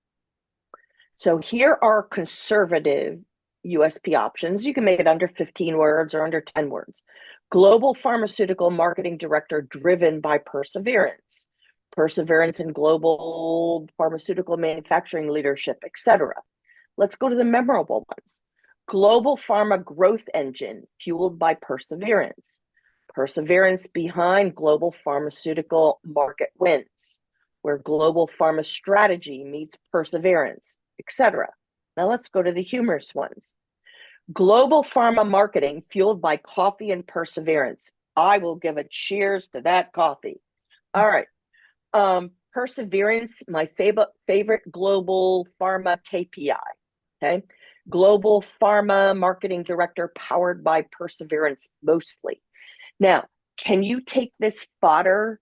So here are conservative USP options. You can make it under 15 words or under 10 words. Global pharmaceutical marketing director driven by perseverance. Perseverance in global pharmaceutical manufacturing leadership, etc. Let's go to the memorable ones. Global pharma growth engine fueled by perseverance. Perseverance behind global pharmaceutical market wins, where global pharma strategy meets perseverance, etc. Now let's go to the humorous ones. Global pharma marketing fueled by coffee and perseverance. I will give a cheers to that coffee. All right. Perseverance, my favorite global pharma KPI. Okay. Global pharma marketing director powered by perseverance mostly. Now, can you take this fodder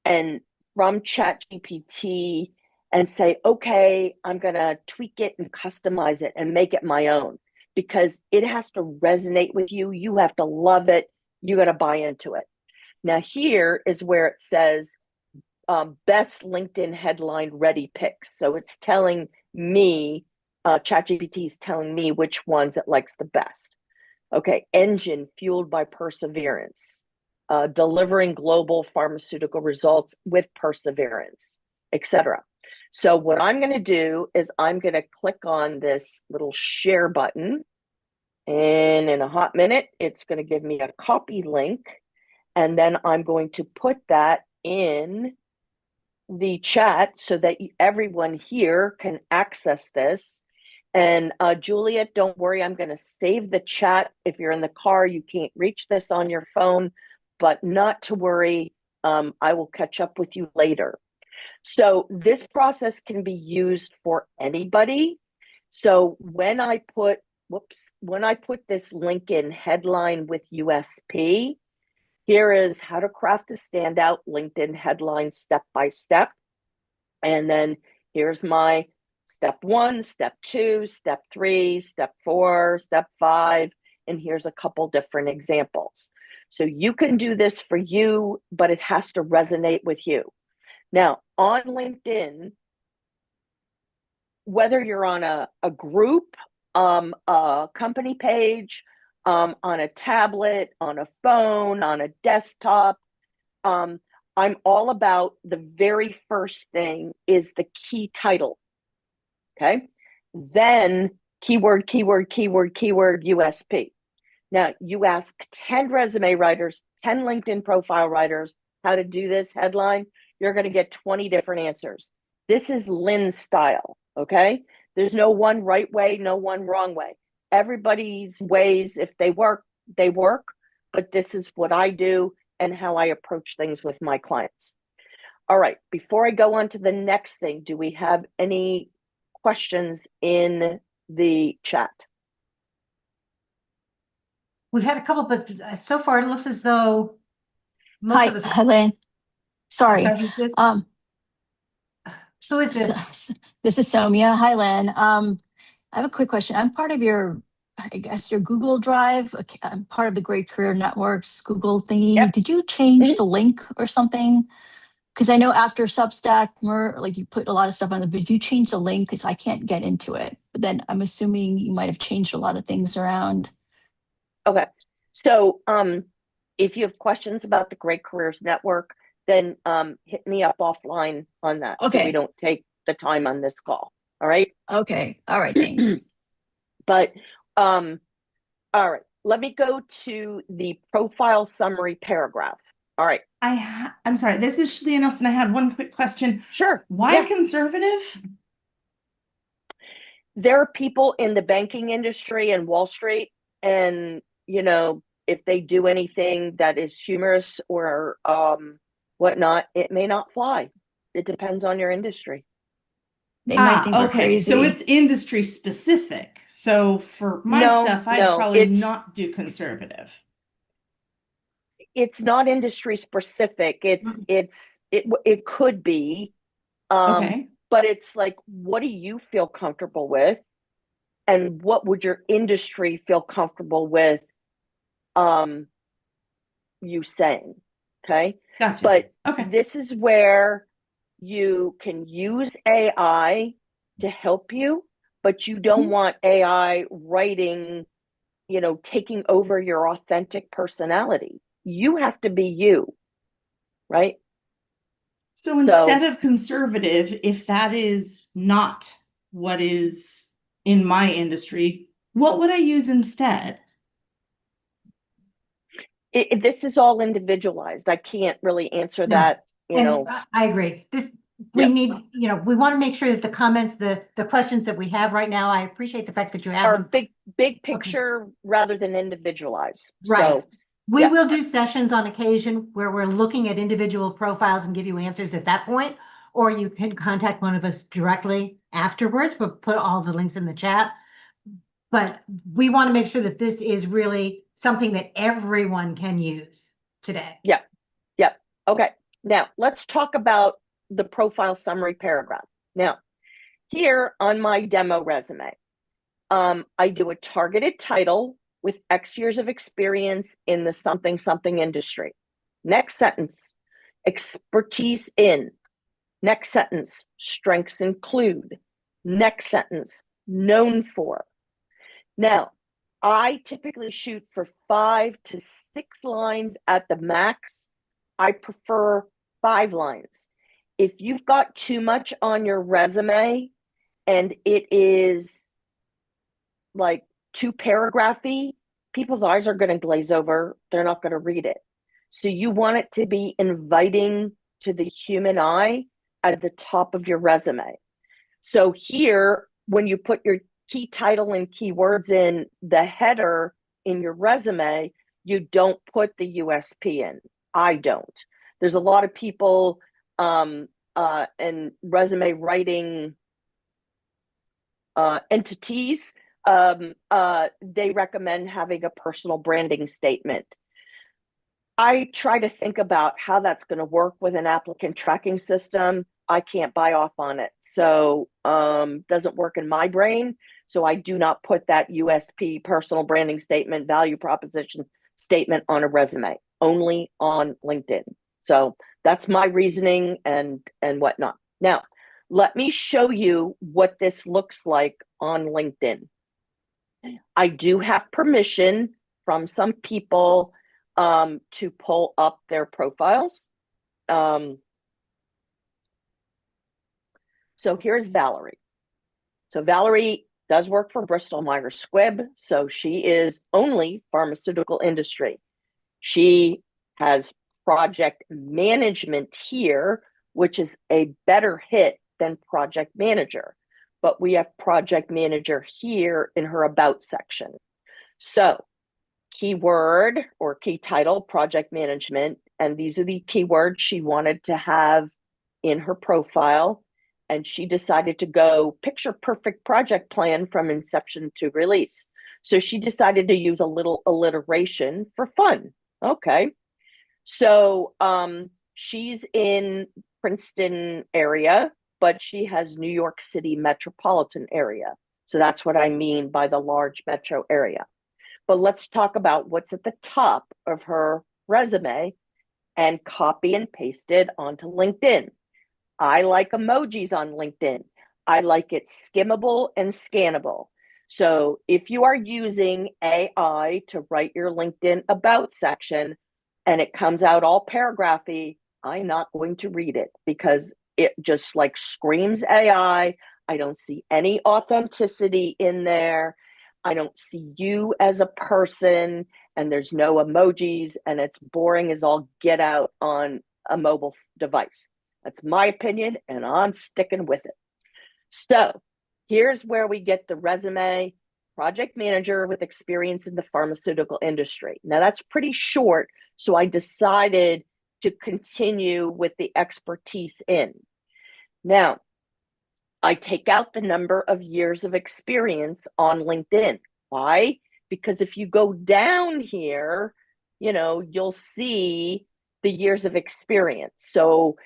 and from ChatGPT and say, okay, I'm going to tweak it and customize it and make it my own, because it has to resonate with you. You have to love it. You got to buy into it. Now, here is where it says best LinkedIn headline ready picks. So it's telling me, ChatGPT is telling me which ones it likes the best. Okay, engine fueled by perseverance. delivering global pharmaceutical results with perseverance, etc. So what I'm going to do is I'm going to click on this little share button, and in a hot minute, it's going to give me a copy link, and then I'm going to put that in the chat so that everyone here can access this. And Juliet, don't worry, I'm going to save the chat. If you're in the car, you can't reach this on your phone, but not to worry. I will catch up with you later. So this process can be used for anybody. So when I put this link in headline with USP, here is how to craft a standout LinkedIn headline step by step. And then here's my step 1, step 2, step 3, step 4, step 5, and here's a couple different examples. So you can do this for you, but it has to resonate with you. Now, on LinkedIn, whether you're on a group, a company page, on a tablet, on a phone, on a desktop, I'm all about the very first thing is the key title. Okay. Then keyword, keyword, keyword, keyword, USP. Now you ask 10 resume writers, 10 LinkedIn profile writers how to do this headline, you're going to get 20 different answers. This is Lynne's style. Okay. There's no one right way, no one wrong way. Everybody's ways, if they work, but this is what I do and how I approach things with my clients. All right, before I go on to the next thing, do we have any questions in the chat? We've had a couple, but so far it looks as though most Hi, of us. Helene. Sorry. Who's this? Who is this? This is Soumya. Hi, Lynne. I have a quick question. I'm part of your, I guess, your Google Drive. I'm part of the Great Career Network's Google thingy. Yep. Did you change the link or something? Because I know after Substack, like you put a lot of stuff on the, but did you change the link? Because I can't get into it. But then I'm assuming you might have changed a lot of things around. Okay. So if you have questions about the Great Careers Network, then hit me up offline on that. Okay. So we don't take the time on this call. All right. Okay. All right. Thanks. But all right. Let me go to the profile summary paragraph. All right. I'm sorry. This is Shaleia Nelson. I had one quick question. Sure. Why conservative? There are people in the banking industry and Wall Street, and you know, if they do anything that is humorous or whatnot, it may not fly. It depends on your industry. They might think we're crazy. So it's industry specific. So for my stuff, I'd probably not do conservative. It's not industry specific. It could be, but it's like, what do you feel comfortable with, and what would your industry feel comfortable with? You saying, okay? Gotcha. But this is where you can use AI to help you, but you don't want AI writing, you know, taking over your authentic personality. You have to be you, right? So instead of conservative, if that is not what is in my industry, what would I use instead? This is all individualized. I can't really answer that, you know. I agree. We need, you know, we want to make sure that the comments, the questions that we have right now, I appreciate the fact that you have them. Big picture rather than individualized. Right. So, we will do sessions on occasion where we're looking at individual profiles and give you answers at that point, or you can contact one of us directly afterwards, but put all the links in the chat. But we want to make sure that this is really something that everyone can use today. Yeah. Okay. Now let's talk about the profile summary paragraph. Now, here on my demo resume, I do a targeted title with X years of experience in the something something industry. Next sentence, expertise in. Next sentence, strengths include. Next sentence, known for. Now, I typically shoot for 5 to 6 lines at the max. I prefer 5 lines. If you've got too much on your resume and it is like too paragraphy, people's eyes are going to glaze over. They're not going to read it. So you want it to be inviting to the human eye at the top of your resume. So here, when you put your key title and keywords in the header in your resume, you don't put the USP in. I don't. There's a lot of people and resume writing entities. They recommend having a personal branding statement. I try to think about how that's going to work with an applicant tracking system. I can't buy off on it. So doesn't work in my brain. So I do not put that USP, personal branding statement, value proposition statement on a resume, only on LinkedIn. So that's my reasoning and whatnot. Now, let me show you what this looks like on LinkedIn. I do have permission from some people to pull up their profiles. So here's Valerie. So Valerie does work for Bristol Myers Squibb. So she is only pharmaceutical industry. She has project management here, which is a better hit than project manager. But we have project manager here in her about section. So keyword or key title, project management. And these are the keywords she wanted to have in her profile. And she decided to go picture perfect project plan from inception to release. So she decided to use a little alliteration for fun. Okay. So she's in Princeton area, but she has New York City metropolitan area. So that's what I mean by the large metro area. But let's talk about what's at the top of her resume and copy and paste it onto LinkedIn. I like emojis on LinkedIn. I like it skimmable and scannable. So if you are using AI to write your LinkedIn about section and it comes out all paragraphy, I'm not going to read it because it just like screams AI. I don't see any authenticity in there. I don't see you as a person, and there's no emojis, and it's boring as all get out on a mobile device. That's my opinion, and I'm sticking with it. So here's where we get the resume, project manager with experience in the pharmaceutical industry. Now that's pretty short, so I decided to continue with the expertise in. Now, I take out the number of years of experience on LinkedIn. Why? Because if you go down here, you'll see the years of experience. So,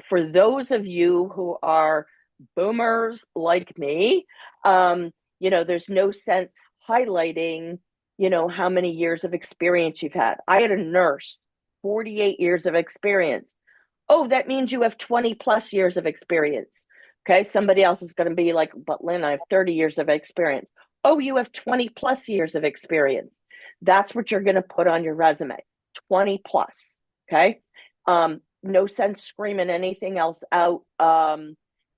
for those of you who are boomers like me, there's no sense highlighting, how many years of experience you've had. I had a nurse, 48 years of experience. Oh, that means you have 20 plus years of experience. Okay, somebody else is going to be like, but Lynn, I have 30 years of experience. Oh, you have 20 plus years of experience. That's what you're going to put on your resume, 20 plus. Okay, no sense screaming anything else out.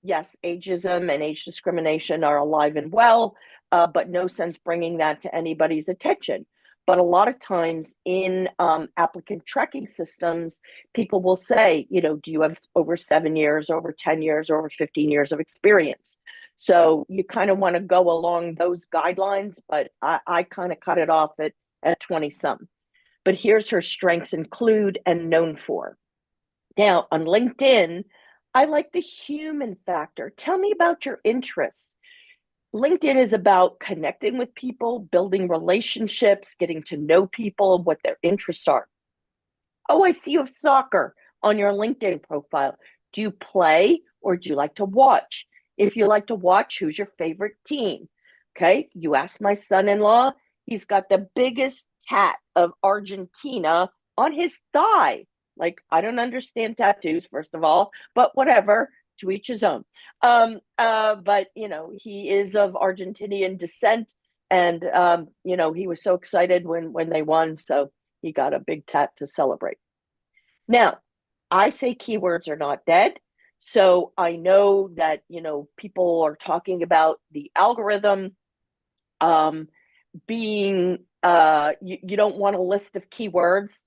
Yes, ageism and age discrimination are alive and well, but no sense bringing that to anybody's attention. But a lot of times in applicant tracking systems, people will say, do you have over 7 years, over 10 years, over 15 years of experience? So you kind of want to go along those guidelines, but I kind of cut it off at 20 some. But here's her strengths include and known for. Now on LinkedIn, I like the human factor. Tell me about your interests. LinkedIn is about connecting with people, building relationships, getting to know people, what their interests are. Oh, I see you have soccer on your LinkedIn profile. Do you play or do you like to watch? If you like to watch, who's your favorite team? Okay, you ask my son-in-law, he's got the biggest tat of Argentina on his thigh. Like, I don't understand tattoos, first of all, but whatever. To each his own. But he is of Argentinian descent, And he was so excited when they won, so he got a big cat to celebrate. Now, I say keywords are not dead. So I know that, people are talking about the algorithm being, you don't want a list of keywords.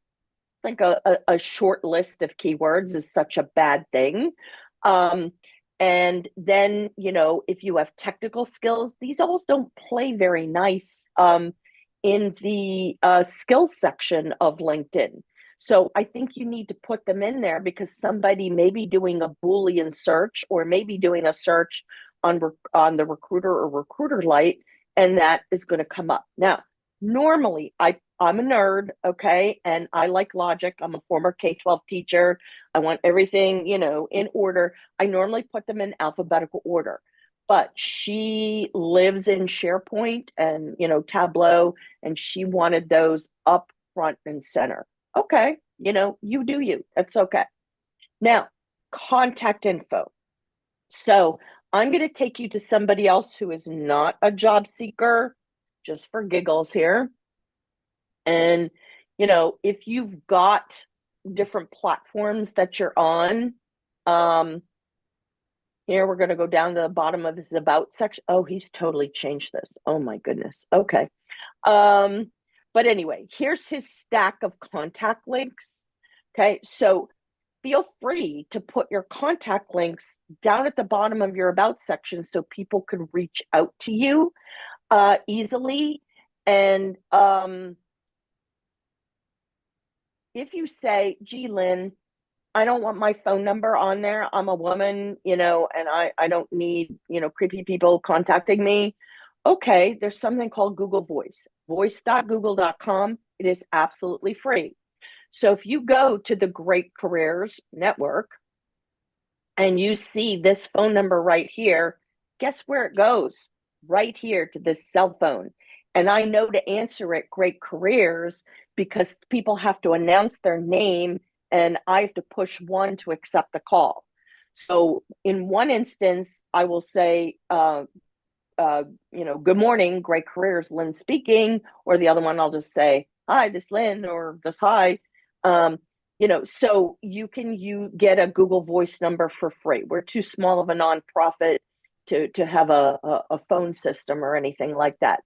I think a short list of keywords is such a bad thing. And then, if you have technical skills, these almost don't play very nice in the skills section of LinkedIn. So I think you need to put them in there because somebody may be doing a Boolean search or maybe doing a search on the Recruiter or Recruiter Lite, and that is going to come up. Now, normally I'm a nerd, okay, and I like logic. I'm a former K-12 teacher. I want everything, in order. I normally put them in alphabetical order. But she lives in SharePoint and, Tableau, and she wanted those up front and center. Okay, you do you. That's okay. Now, contact info. So I'm going to take you to somebody else who is not a job seeker, just for giggles here. And, if you've got different platforms that you're on, here we're going to go down to the bottom of his about section. Oh, he's totally changed this. Oh my goodness. Okay. But anyway, here's his stack of contact links. Okay. So feel free to put your contact links down at the bottom of your about section so people can reach out to you easily. And if you say, gee, Lynn, I don't want my phone number on there. I'm a woman, and I don't need, creepy people contacting me. Okay, there's something called Google Voice, voice.google.com. It is absolutely free. So if you go to the Great Careers Network and you see this phone number right here, guess where it goes? Right here to this cell phone. And I know to answer it Great Careers because people have to announce their name and I have to push 1 to accept the call. So in one instance, I will say, good morning, Great Careers, Lynn speaking. Or the other one, I'll just say, hi, this Lynn, or just hi. So you get a Google Voice number for free. We're too small of a nonprofit to have a phone system or anything like that.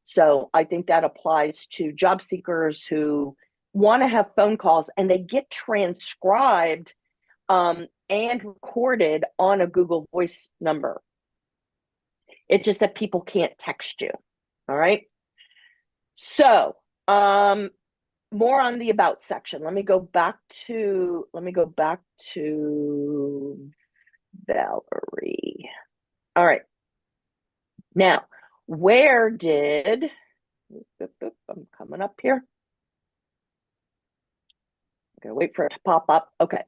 So I think that applies to job seekers who want to have phone calls and they get transcribed and recorded on a Google Voice number. It's just that people can't text you. All right. So more on the about section. Let me go back to Valerie. All right. Now, where did I'm coming up here? I'm gonna wait for it to pop up. Okay.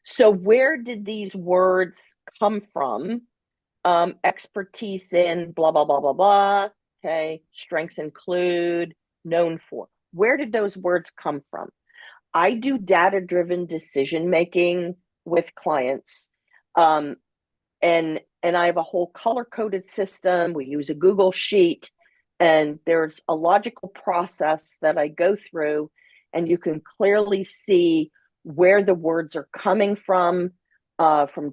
So where did these words come from? Expertise in blah, blah, blah, blah, blah. Okay. Strengths include, known for. Where did those words come from? I do data-driven decision-making with clients. And I have a whole color-coded system. We use a Google Sheet, and there's a logical process that I go through, and you can clearly see where the words are coming from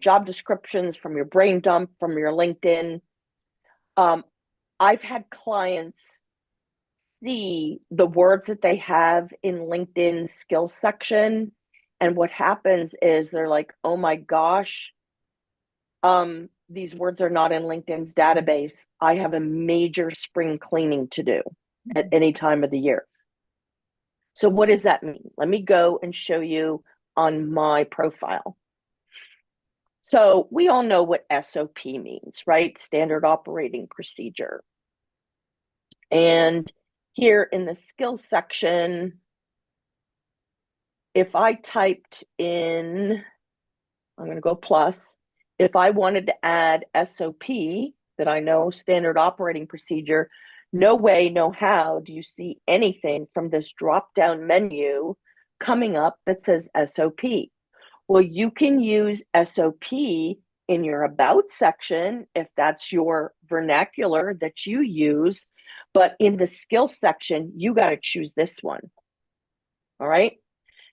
job descriptions, from your brain dump, from your LinkedIn. I've had clients see the words that they have in LinkedIn skills section, and what happens is they're like, oh my gosh, these words are not in LinkedIn's database. I have a major spring cleaning to do at any time of the year. So what does that mean? Let me go and show you on my profile. So we all know what SOP means, right? Standard operating procedure. And here in the skills section, if I typed in, I'm going to go plus, if I wanted to add SOP, that I know standard operating procedure, no way, no how do you see anything from this drop-down menu coming up that says SOP. Well, you can use SOP in your about section if that's your vernacular that you use, But in the skills section, you got to choose this one. All right.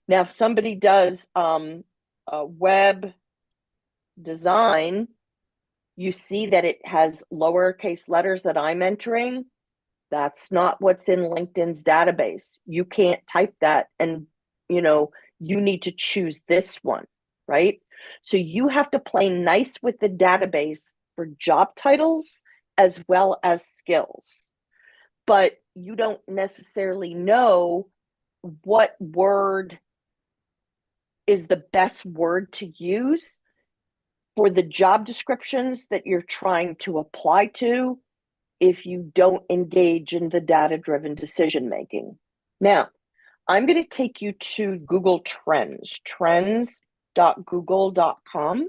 Now, if somebody does a web design, you see that it has lowercase letters that I'm entering. That's not what's in LinkedIn's database. You can't type that, and you need to choose this one, right? So you have to play nice with the database for job titles as well as skills. But you don't necessarily know what word is the best word to use for the job descriptions that you're trying to apply to if you don't engage in the data-driven decision making. Now, I'm going to take you to Google Trends, trends.google.com,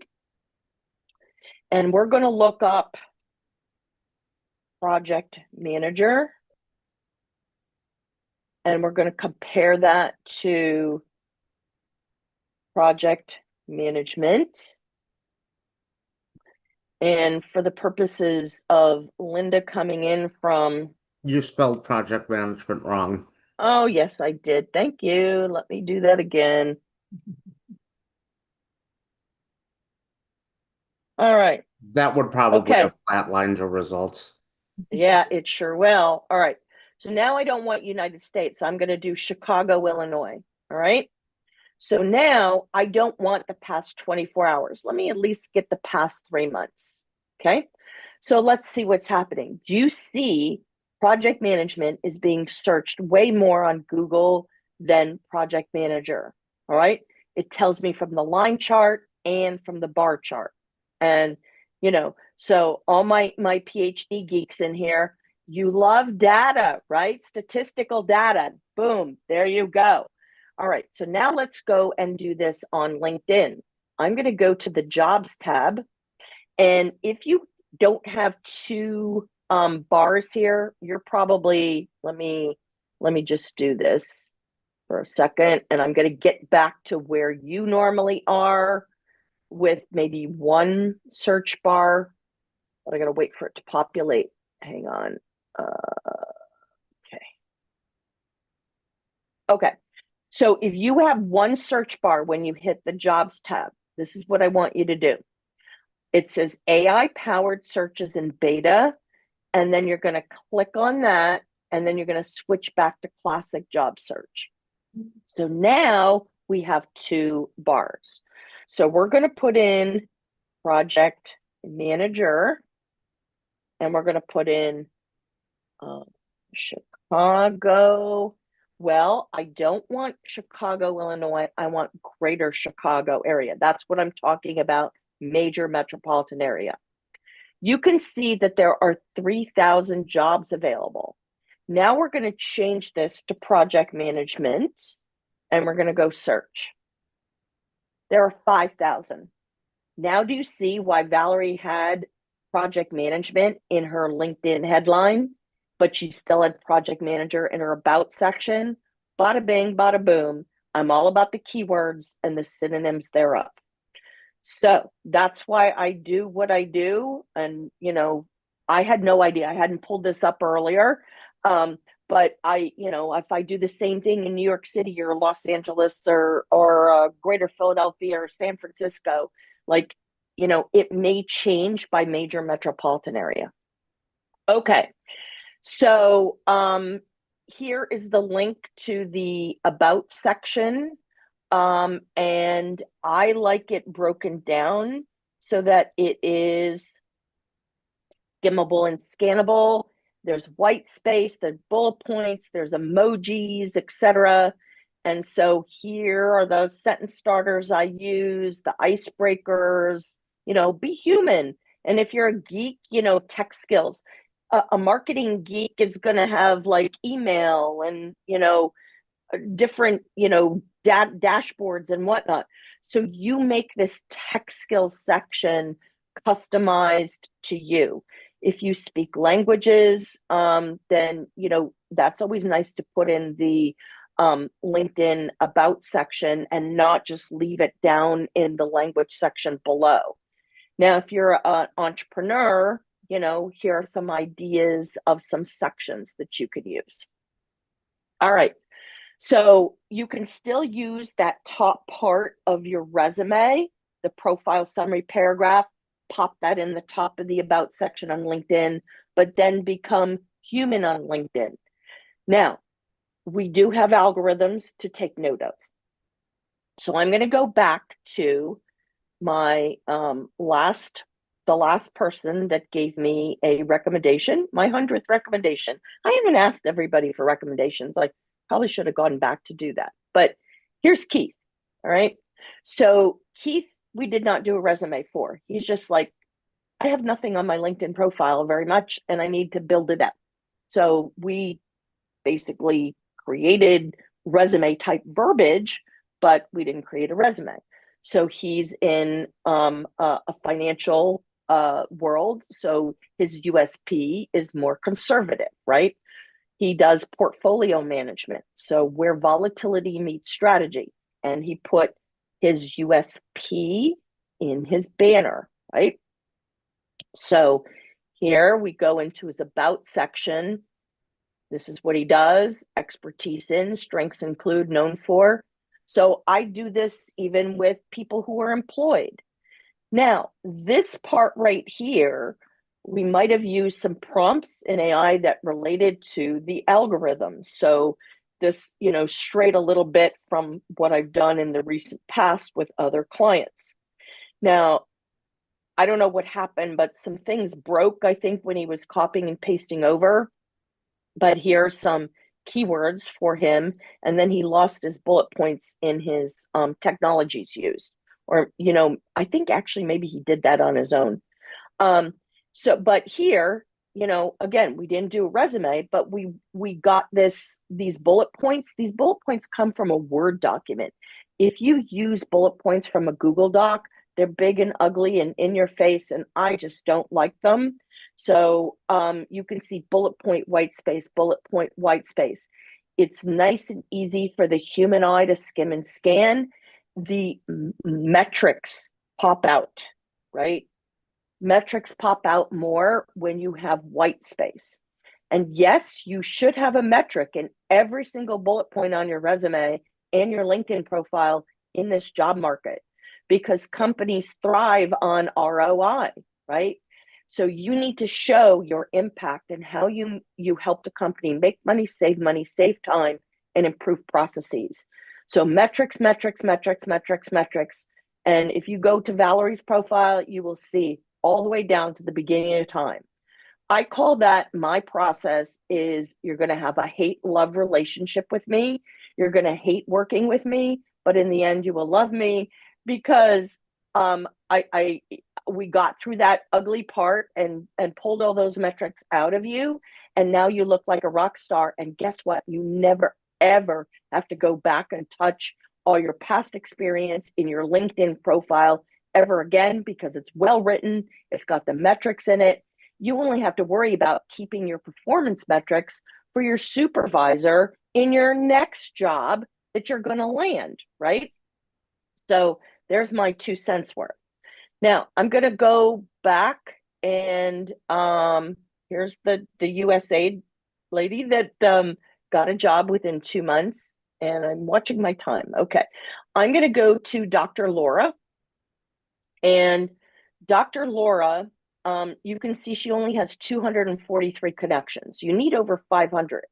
and we're going to look up project manager, and we're going to compare that to project management. And for the purposes of Linda coming in from... You spelled project management wrong. Oh, yes, I did. Thank you. Let me do that again. All right. That would probably Okay. have flatlined your results. Yeah, it sure will. All right. So now I don't want United States. I'm going to do Chicago, Illinois. All right. So now I don't want the past 24 hours. Let me at least get the past 3 months. Okay. So let's see what's happening. Do you see project management is being searched way more on Google than project manager? All right. It tells me from the line chart and from the bar chart. And, so all my PhD geeks in here, you love data, right? Statistical data. Boom. There you go. All right, so now let's go and do this on LinkedIn. I'm going to go to the Jobs tab. And if you don't have two bars here, you're probably, let me just do this for a second. And I'm going to get back to where you normally are with maybe one search bar. But I got to wait for it to populate. Hang on. Okay. So if you have one search bar when you hit the Jobs tab, this is what I want you to do. It says AI-powered searches in beta, and then you're going to click on that, and then you're going to switch back to classic job search. So now we have two bars. So we're going to put in project manager, and we're going to put in Chicago. Well, I don't want Chicago, Illinois. I want greater Chicago area. That's what I'm talking about, major metropolitan area. You can see that there are 3,000 jobs available. Now we're going to change this to project management, and we're going to go search. There are 5,000. Now do you see why Valerie had project management in her LinkedIn headline, but she still had project manager in her about section? Bada bing, bada boom. I'm all about the keywords and the synonyms thereof. So that's why I do what I do. And, I had no idea. I hadn't pulled this up earlier. But if I do the same thing in New York City or Los Angeles or greater Philadelphia or San Francisco, it may change by major metropolitan area. Okay. So here is the link to the about section. And I like it broken down so that it is skimmable and scannable. There's white space, there's bullet points, there's emojis, etc. And so here are the sentence starters I use, the icebreakers, be human. And if you're a geek, tech skills. A marketing geek is going to have email and, different, dashboards and whatnot. So you make this tech skills section customized to you. If you speak languages, then, that's always nice to put in the LinkedIn about section and not just leave it down in the language section below. Now, if you're an entrepreneur, here are some ideas of some sections that you could use. All right. So you can still use that top part of your resume, the profile summary paragraph, pop that in the top of the about section on LinkedIn, but then become human on LinkedIn. Now, we do have algorithms to take note of. So I'm going to go back to my the last person that gave me a recommendation, my 100th recommendation. I haven't asked everybody for recommendations. I probably should have gone back to do that. But here's Keith. All right. So Keith, we did not do a resume for. He's just like, I have nothing on my LinkedIn profile very much, and I need to build it up. So we basically created resume type verbiage, but we didn't create a resume. So he's in a financial world. So his USP is more conservative, right? He does portfolio management. So where volatility meets strategy. And he put his USP in his banner, right? So here we go into his about section. This is what he does, expertise in, strengths include, known for. So I do this even with people who are employed. Now, this part right here, we might have used some prompts in AI that related to the algorithms. So this, strayed a little bit from what I've done in the recent past with other clients. Now, I don't know what happened, but some things broke, I think, when he was copying and pasting over. But here are some keywords for him. And then he lost his bullet points in his technologies used. Or, I think actually maybe he did that on his own. But here, again, we didn't do a resume, but we got these bullet points. These bullet points come from a Word document. If you use bullet points from a Google Doc, they're big and ugly and in your face, and I just don't like them. So you can see bullet point, white space, bullet point, white space. It's nice and easy for the human eye to skim and scan. The metrics pop out, right? Metrics pop out more when you have white space. And yes, you should have a metric in every single bullet point on your resume and your LinkedIn profile in this job market, because companies thrive on ROI, right? So you need to show your impact and how you help the company make money, save time, and improve processes. So metrics, metrics, metrics, metrics, metrics. And if you go to Valerie's profile, you will see all the way down to the beginning of time. I call that my process is you're going to have a hate-love relationship with me. You're going to hate working with me, but in the end, you will love me because we got through that ugly part and pulled all those metrics out of you. And now you look like a rock star. And guess what? You never, ever have to go back and touch all your past experience in your LinkedIn profile ever again, because it's well written. It's got the metrics in it. You only have to worry about keeping your performance metrics for your supervisor in your next job that you're going to land, right? So there's my 2 cents worth. Now I'm going to go back and here's the USAID lady that got a job within 2 months, and I'm watching my time. Okay, I'm going to go to Dr. Laura, and Dr. Laura, you can see she only has 243 connections. You need over 500.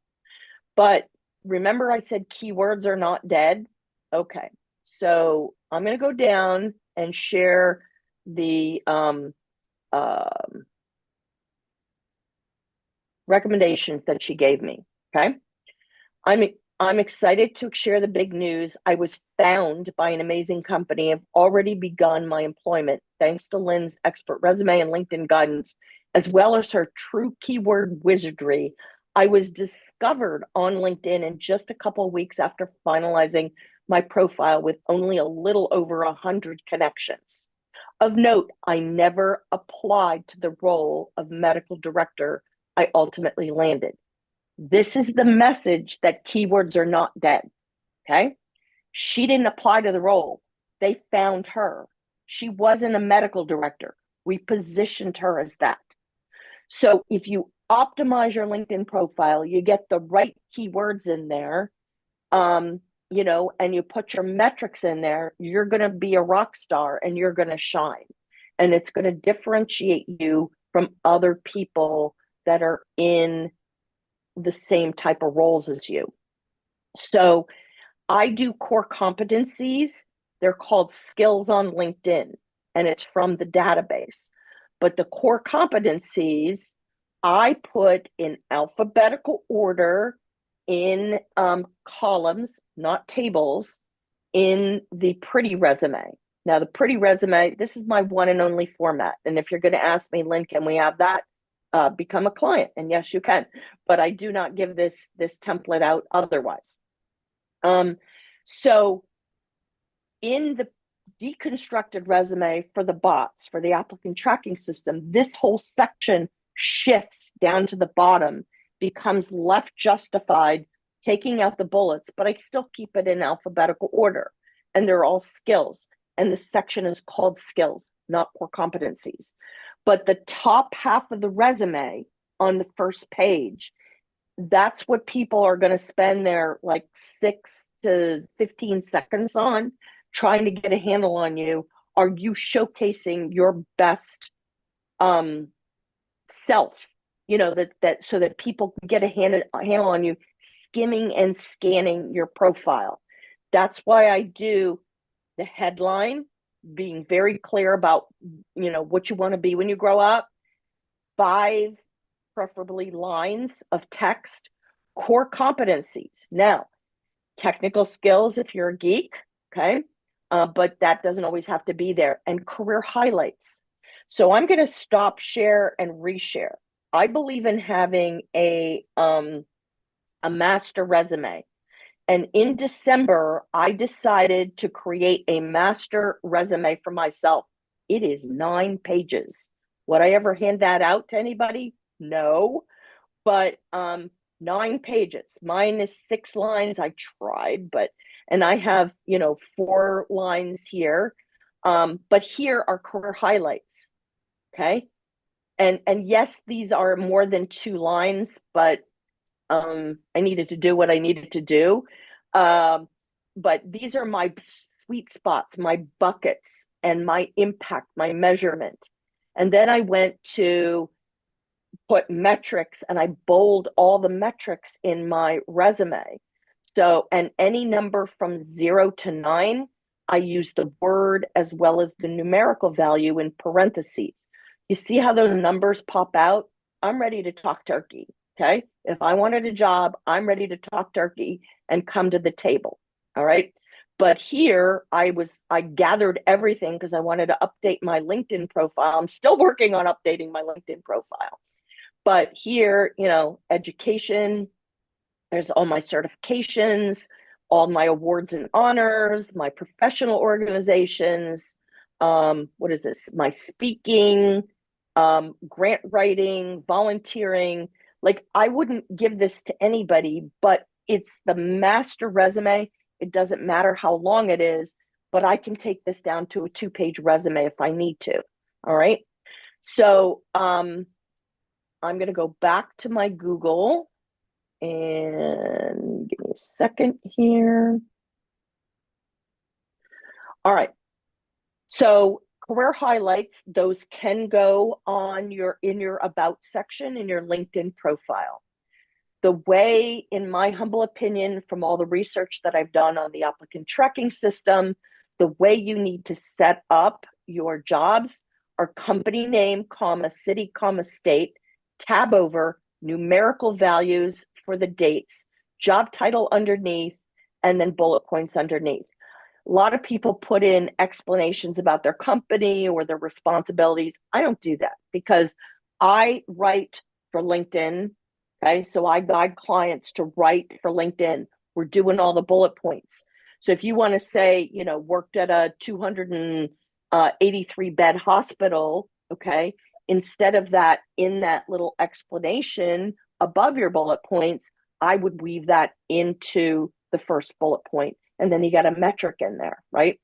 But remember I said keywords are not dead? Okay, so I'm going to go down and share the recommendations that she gave me, okay? I'm excited to share the big news. I was found by an amazing company. I've already begun my employment thanks to Lynne's expert resume and LinkedIn guidance, as well as her true keyword wizardry. I was discovered on LinkedIn in just a couple of weeks after finalizing my profile with only a little over 100 connections. Of note, I never applied to the role of medical director I ultimately landed. This is the message that keywords are not dead, okay? She didn't apply to the role. They found her. She wasn't a medical director. We positioned her as that. So if you optimize your LinkedIn profile, you get the right keywords in there, you know, and you put your metrics in there, you're going to be a rock star and you're going to shine. And it's going to differentiate you from other people that are in the same type of roles as you. So I do core competencies. They're called skills on LinkedIn, and it's from the database. But the core competencies, I put in alphabetical order in columns, not tables, in the pretty resume. Now, the pretty resume, this is my one and only format. And if you're going to ask me, Lynn, can we have that? Become a client. And yes, you can. But I do not give this template out otherwise. So in the deconstructed resume for the bots, for the applicant tracking system, this whole section shifts down to the bottom, becomes left justified, taking out the bullets, but I still keep it in alphabetical order. And they're all skills. And the section is called skills, not core competencies. But the top half of the resume on the first page, that's what people are going to spend their like 6 to 15 seconds on, trying to get a handle on you. Are you showcasing your best self? You know, that so that people can get a handle on you, skimming and scanning your profile. That's why I do the headline, being very clear about, you know, what you want to be when you grow up. 5, preferably lines of text, core competencies. Now, technical skills if you're a geek, okay? But that doesn't always have to be there. And career highlights. So I'm going to stop share and reshare. I believe in having a master resume. And in December, I decided to create a master resume for myself. It is 9 pages. Would I ever hand that out to anybody? No. But 9 pages. Mine is 6 lines. I tried, and I have, you know, 4 lines here. But here are career highlights. Okay. And yes, these are more than 2 lines, but I needed to do what I needed to do. But these are my sweet spots, my buckets, and my impact, my measurement. And then I went to put metrics, and I bold all the metrics in my resume. So, and any number from 0 to 9, I use the word as well as the numerical value in parentheses. You see how those numbers pop out? I'm ready to talk turkey. Okay. If I wanted a job, I'm ready to talk turkey and come to the table. All right. But here I gathered everything because I wanted to update my LinkedIn profile. I'm still working on updating my LinkedIn profile. But here, you know, education, there's all my certifications, all my awards and honors, my professional organizations. What is this? My speaking, grant writing, volunteering. Like, I wouldn't give this to anybody, but it's the master resume. It doesn't matter how long it is, but I can take this down to a 2-page resume if I need to. All right. So I'm going to go back to my Google and give me a second here. All right. So career highlights, those can go on in your about section in your LinkedIn profile. The way, in my humble opinion, from all the research that I've done on the applicant tracking system, the way you need to set up your jobs are company name, comma, city, comma, state, tab over, numerical values for the dates, job title underneath, and then bullet points underneath. A lot of people put in explanations about their company or their responsibilities. I don't do that because I write for LinkedIn. Okay, so I guide clients to write for LinkedIn. We're doing all the bullet points. So if you want to say, you know, worked at a 283 bed hospital, okay, instead of that, in that little explanation above your bullet points, I would weave that into the first bullet point. And then you got a metric in there, right?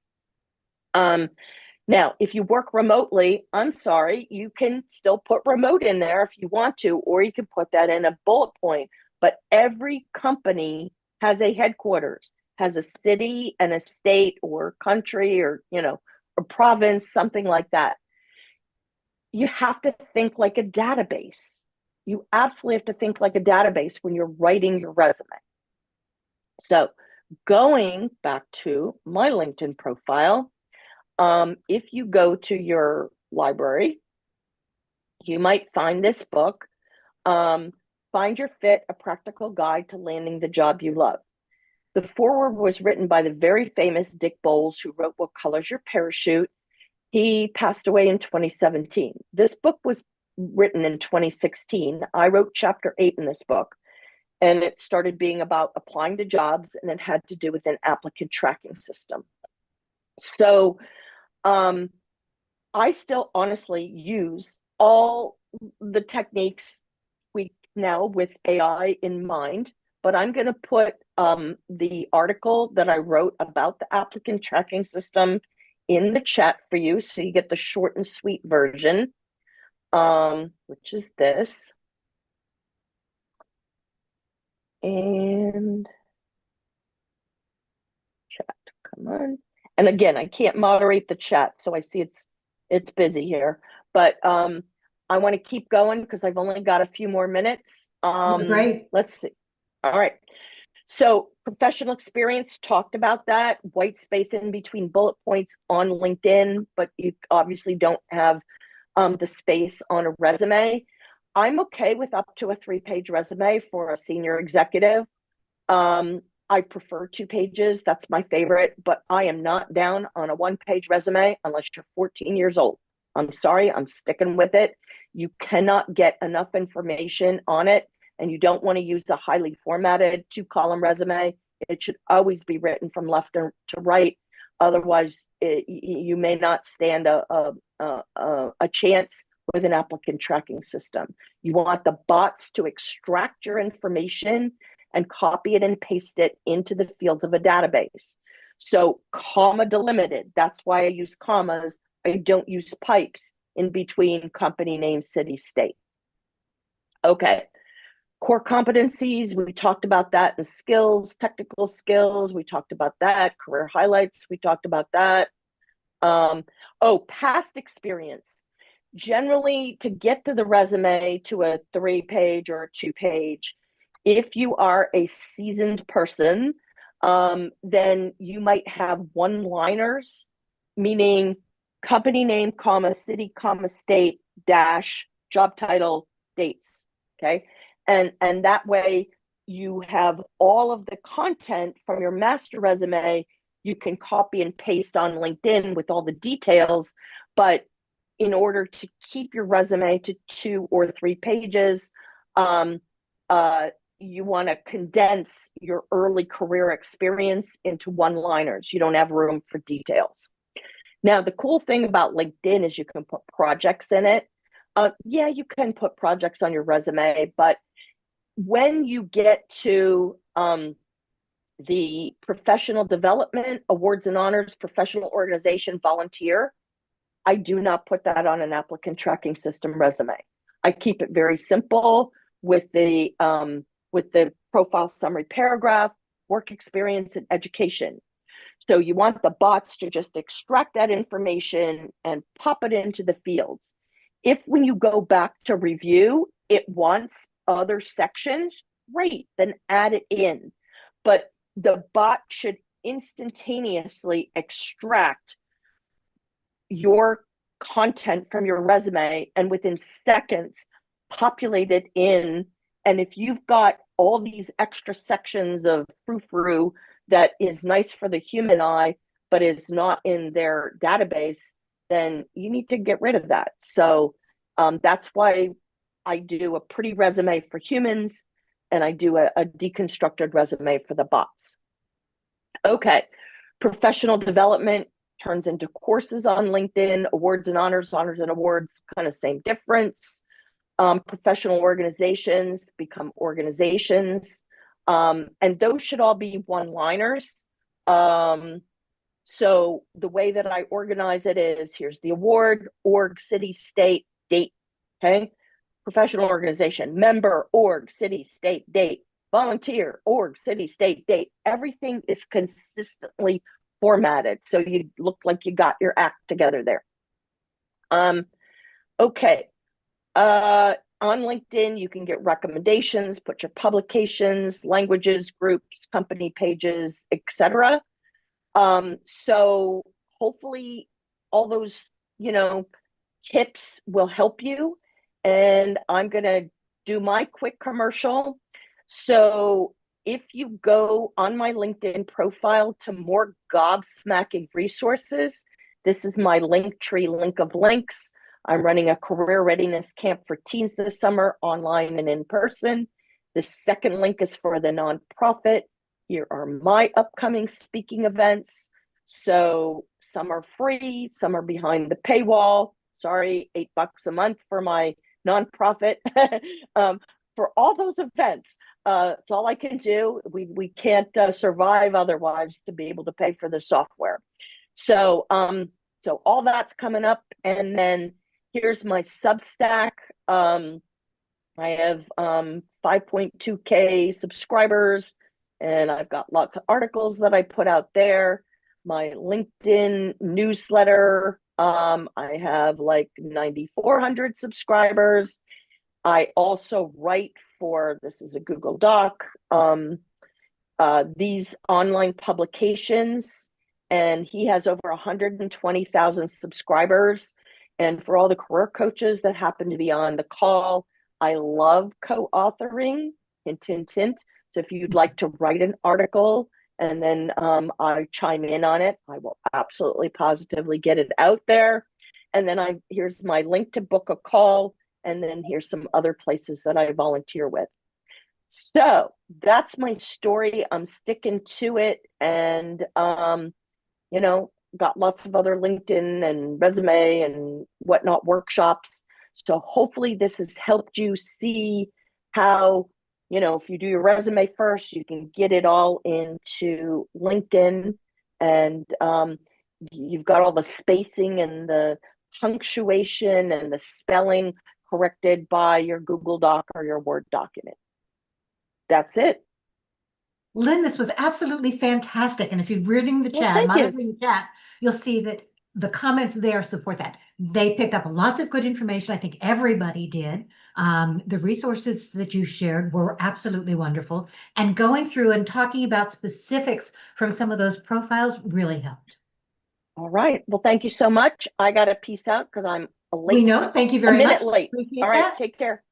Now, if you work remotely, I'm sorry, you can still put remote in there if you want to, or you can put that in a bullet point. But every company has a headquarters, has a city and a state or country or, a province, something like that. You have to think like a database. You absolutely have to think like a database when you're writing your resume. So going back to my LinkedIn profile, if you go to your library, you might find this book, Find Your Fit, A Practical Guide to Landing the Job You Love. The foreword was written by the very famous Dick Bowles, who wrote What Color's Your Parachute. He passed away in 2017. This book was written in 2016. I wrote chapter 8 in this book, and it started being about applying to jobs, and it had to do with an applicant tracking system. So I still honestly use all the techniques we now with AI in mind, but I'm going to put the article that I wrote about the applicant tracking system in the chat for you, so you get the short and sweet version, which is this. And chat, come on. And again, I can't moderate the chat, so I see it's busy here, but I want to keep going because I've only got a few more minutes. Great. Let's see. All right. So professional experience, talked about that. White space in between bullet points on LinkedIn, but you obviously don't have the space on a resume. I'm okay with up to a 3-page resume for a senior executive. I prefer 2 pages. That's my favorite, but I am not down on a 1-page resume unless you're 14 years old. I'm sorry, I'm sticking with it. You cannot get enough information on it, and you don't want to use a highly formatted 2-column resume. It should always be written from left to right. Otherwise, you may not stand a chance with an applicant tracking system. You want the bots to extract your information and copy it and paste it into the fields of a database. So comma delimited, that's why I use commas. I don't use pipes in between company name, city, state. Okay, core competencies, we talked about that, and skills, technical skills, we talked about that. Career highlights, we talked about that. Past experience. Generally, to get to the resume, to a 3-page or a 2-page, if you are a seasoned person, then you might have one-liners, meaning company name, comma, city, comma, state, dash, job title, dates. Okay. And that way you have all of the content from your master resume. You can copy and paste on LinkedIn with all the details, but in order to keep your resume to 2 or 3 pages, you want to condense your early career experience into one-liners. You don't have room for details. Now, the cool thing about LinkedIn is you can put projects in it. Yeah, you can put projects on your resume, but when you get to the professional development, awards and honors, professional organization, volunteer, I do not put that on an applicant tracking system resume. I keep it very simple with the profile summary paragraph, work experience, and education. So you want the bots to just extract that information and pop it into the fields. If when you go back to review, it wants other sections, great, then add it in. But the bot should instantaneously extract your content from your resume and within seconds populate it in. And if you've got all these extra sections of frou-frou that is nice for the human eye but is not in their database, then you need to get rid of that. So that's why I do a pretty resume for humans and I do a deconstructed resume for the bots. Okay, professional development turns into courses on LinkedIn, awards and honors, honors and awards, kind of same difference. Professional organizations become organizations, and those should all be one-liners. So the way that I organize it is here's the award, org, city, state, date. Okay. Professional organization, member, org, city, state, date, volunteer, org, city, state, date. Everything is consistently formatted. So you look like you got your act together there. Okay. On LinkedIn, you can get recommendations, put your publications, languages, groups, company pages, etc. So hopefully all those, tips will help you. And I'm going to do my quick commercial. So if you go on my LinkedIn profile to more gobsmacking resources, this is my Linktree link of links. I'm running a career readiness camp for teens this summer, online and in person. The second link is for the nonprofit. Here are my upcoming speaking events. So some are free, some are behind the paywall. Sorry, $8 a month for my nonprofit. For all those events, it's all I can do. We can't survive otherwise to be able to pay for the software. So all that's coming up, and then here's my Substack. I have 5.2K subscribers, and I've got lots of articles that I put out there. My LinkedIn newsletter, I have like 9,400 subscribers. I also write for, this is a Google Doc, these online publications, and he has over 120,000 subscribers. And for all the career coaches that happen to be on the call, I love co-authoring, hint, hint, hint. So if you'd like to write an article and then I chime in on it, I will absolutely positively get it out there. And then here's my link to book a call. And then here's some other places that I volunteer with. So that's my story. I'm sticking to it. And, got lots of other LinkedIn and resume and whatnot workshops. So hopefully this has helped you see how, if you do your resume first, you can get it all into LinkedIn, and you've got all the spacing and the punctuation and the spelling corrected by your Google Doc or your Word document. That's it. Lynne, this was absolutely fantastic. And if you're reading the chat, monitoring the chat, you'll see that the comments there support that. They picked up lots of good information. I think everybody did. The resources that you shared were absolutely wonderful. And going through and talking about specifics from some of those profiles really helped. All right. Well, thank you so much. I got to peace out because I'm late. We know. Thank you very much. A minute late. Appreciate All right. that. Take care.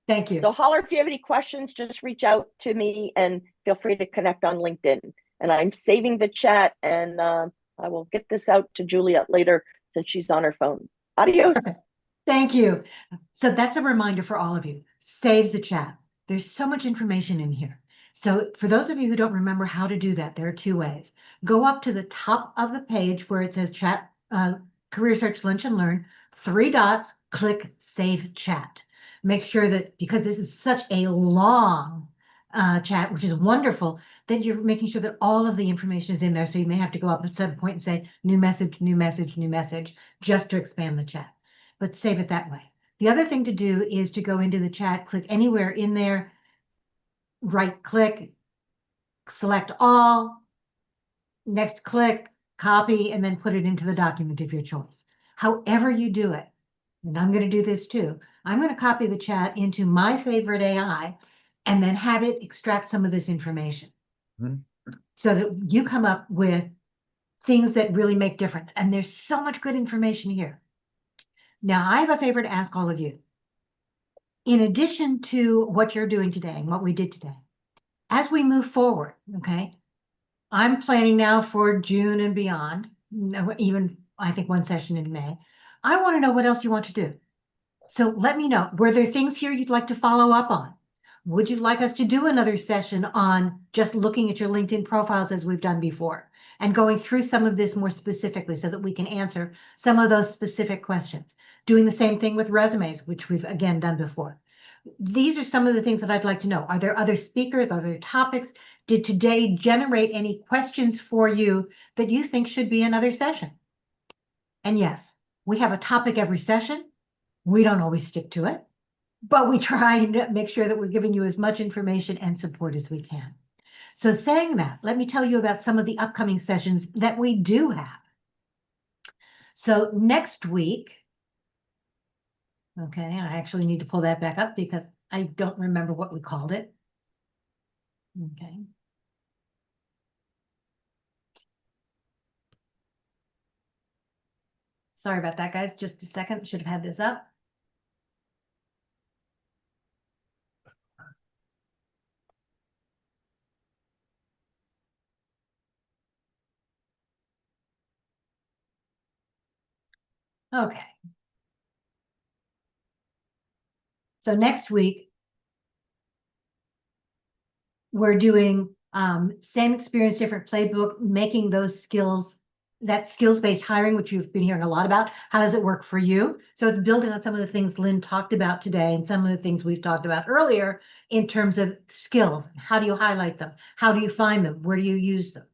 Thank you. So holler if you have any questions, just reach out to me and feel free to connect on LinkedIn. And I'm saving the chat, and I will get this out to Juliet later since she's on her phone. Adios. Perfect. Thank you. So that's a reminder for all of you. Save the chat. There's so much information in here. So for those of you who don't remember how to do that, there are two ways. Go up to the top of the page where it says chat, career search, lunch and learn, 3 dots, click save chat. Make sure that, because this is such a long chat, which is wonderful, that you're making sure that all of the information is in there. So you may have to go up at some point and say new message, new message, new message, just to expand the chat. But save it that way. The other thing to do is to go into the chat, click anywhere in there, right click, select all, next click, copy, and then put it into the document of your choice. However you do it, and I'm going to do this too, I'm going to copy the chat into my favorite AI and then have it extract some of this information so that you come up with things that really make difference. And there's so much good information here. Now, I have a favor to ask all of you. In addition to what you're doing today and what we did today, as we move forward, okay, I'm planning now for June and beyond, even I think one session in May. I want to know what else you want to do. So let me know, were there things here you'd like to follow up on? Would you like us to do another session on just looking at your LinkedIn profiles as we've done before and going through some of this more specifically so that we can answer some of those specific questions? Doing the same thing with resumes, which we've again done before. These are some of the things that I'd like to know. Are there other speakers, are there topics, Did today generate any questions for you that you think should be another session? And yes, we have a topic every session. We don't always stick to it, but we try and make sure that we're giving you as much information and support as we can. So saying that, let me tell you about some of the upcoming sessions that we do have. So next week, okay, I actually need to pull that back up because I don't remember what we called it. Okay. Sorry about that, guys. Just a second. Should have had this up. Okay. So next week, we're doing same experience, different playbook, making those skills, that skills-based hiring, which you've been hearing a lot about. How does it work for you? So it's building on some of the things Lynne talked about today and some of the things we've talked about earlier in terms of skills. How do you highlight them? How do you find them? Where do you use them?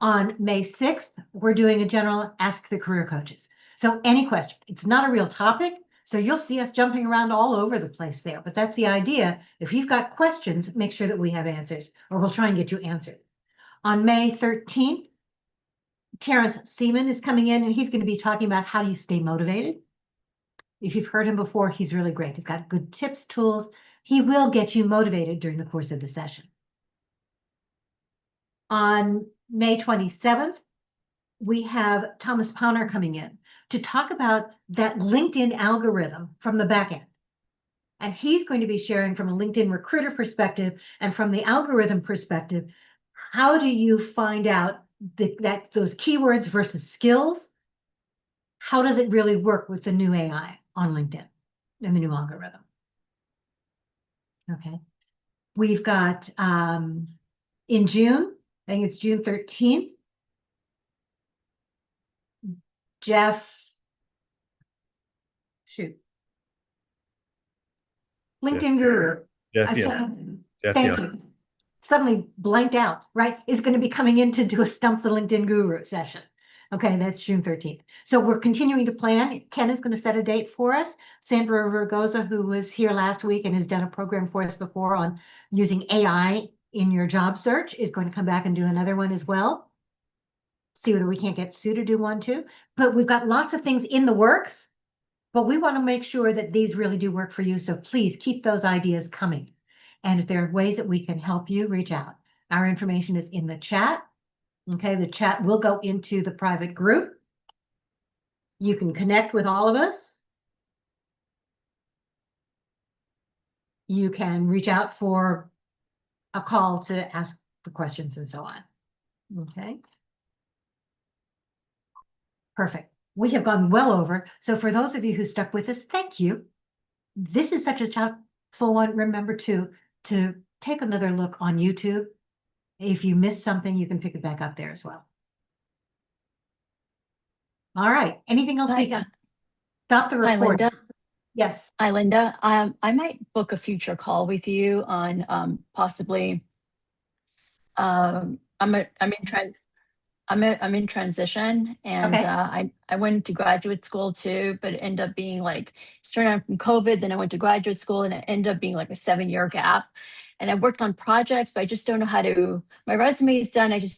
On May 6th, we're doing a general Ask the Career Coaches. So any question, it's not a real topic, so you'll see us jumping around all over the place there, but that's the idea. If you've got questions, make sure that we have answers, or we'll try and get you answered. On May 13th, Terrence Seaman is coming in, and he's going to be talking about how do you stay motivated. If you've heard him before, he's really great. He's got good tips, tools. He will get you motivated during the course of the session. On May 27th, we have Thomas Powner coming in to talk about that LinkedIn algorithm from the back end. And he's going to be sharing from a LinkedIn recruiter perspective and from the algorithm perspective, how do you find out that those keywords versus skills? How does it really work with the new AI on LinkedIn and the new algorithm? Okay. We've got in June, I think it's June 13th, LinkedIn Guru. Thank you. Suddenly blanked out, right? Is going to be coming in to do a Stump the LinkedIn Guru session. Okay, that's June 13th. So we're continuing to plan. Ken is going to set a date for us. Sandra Vergoza, who was here last week and has done a program for us before on using AI in your job search, is going to come back and do another one as well. See whether we can't get Sue to do one too. But we've got lots of things in the works, but we want to make sure that these really do work for you. So please keep those ideas coming. And if there are ways that we can help you, reach out. Our information is in the chat. Okay, the chat will go into the private group. You can connect with all of us. You can reach out for a call to ask for questions and so on. Okay. Perfect. We have gone well over. So for those of you who stuck with us, thank you. This is such a helpful one. Remember to take another look on YouTube. If you missed something, you can pick it back up there as well. All right. Anything else we got? Stop the recording. Hi, Linda. Yes. Hi, Linda. I might book a future call with you on possibly. I'm in transition, and Okay. I went to graduate school too, but it ended up being like starting out from COVID. Then I went to graduate school, and it ended up being like a 7-year gap. And I worked on projects, but I just don't know how to. My resume is done. I just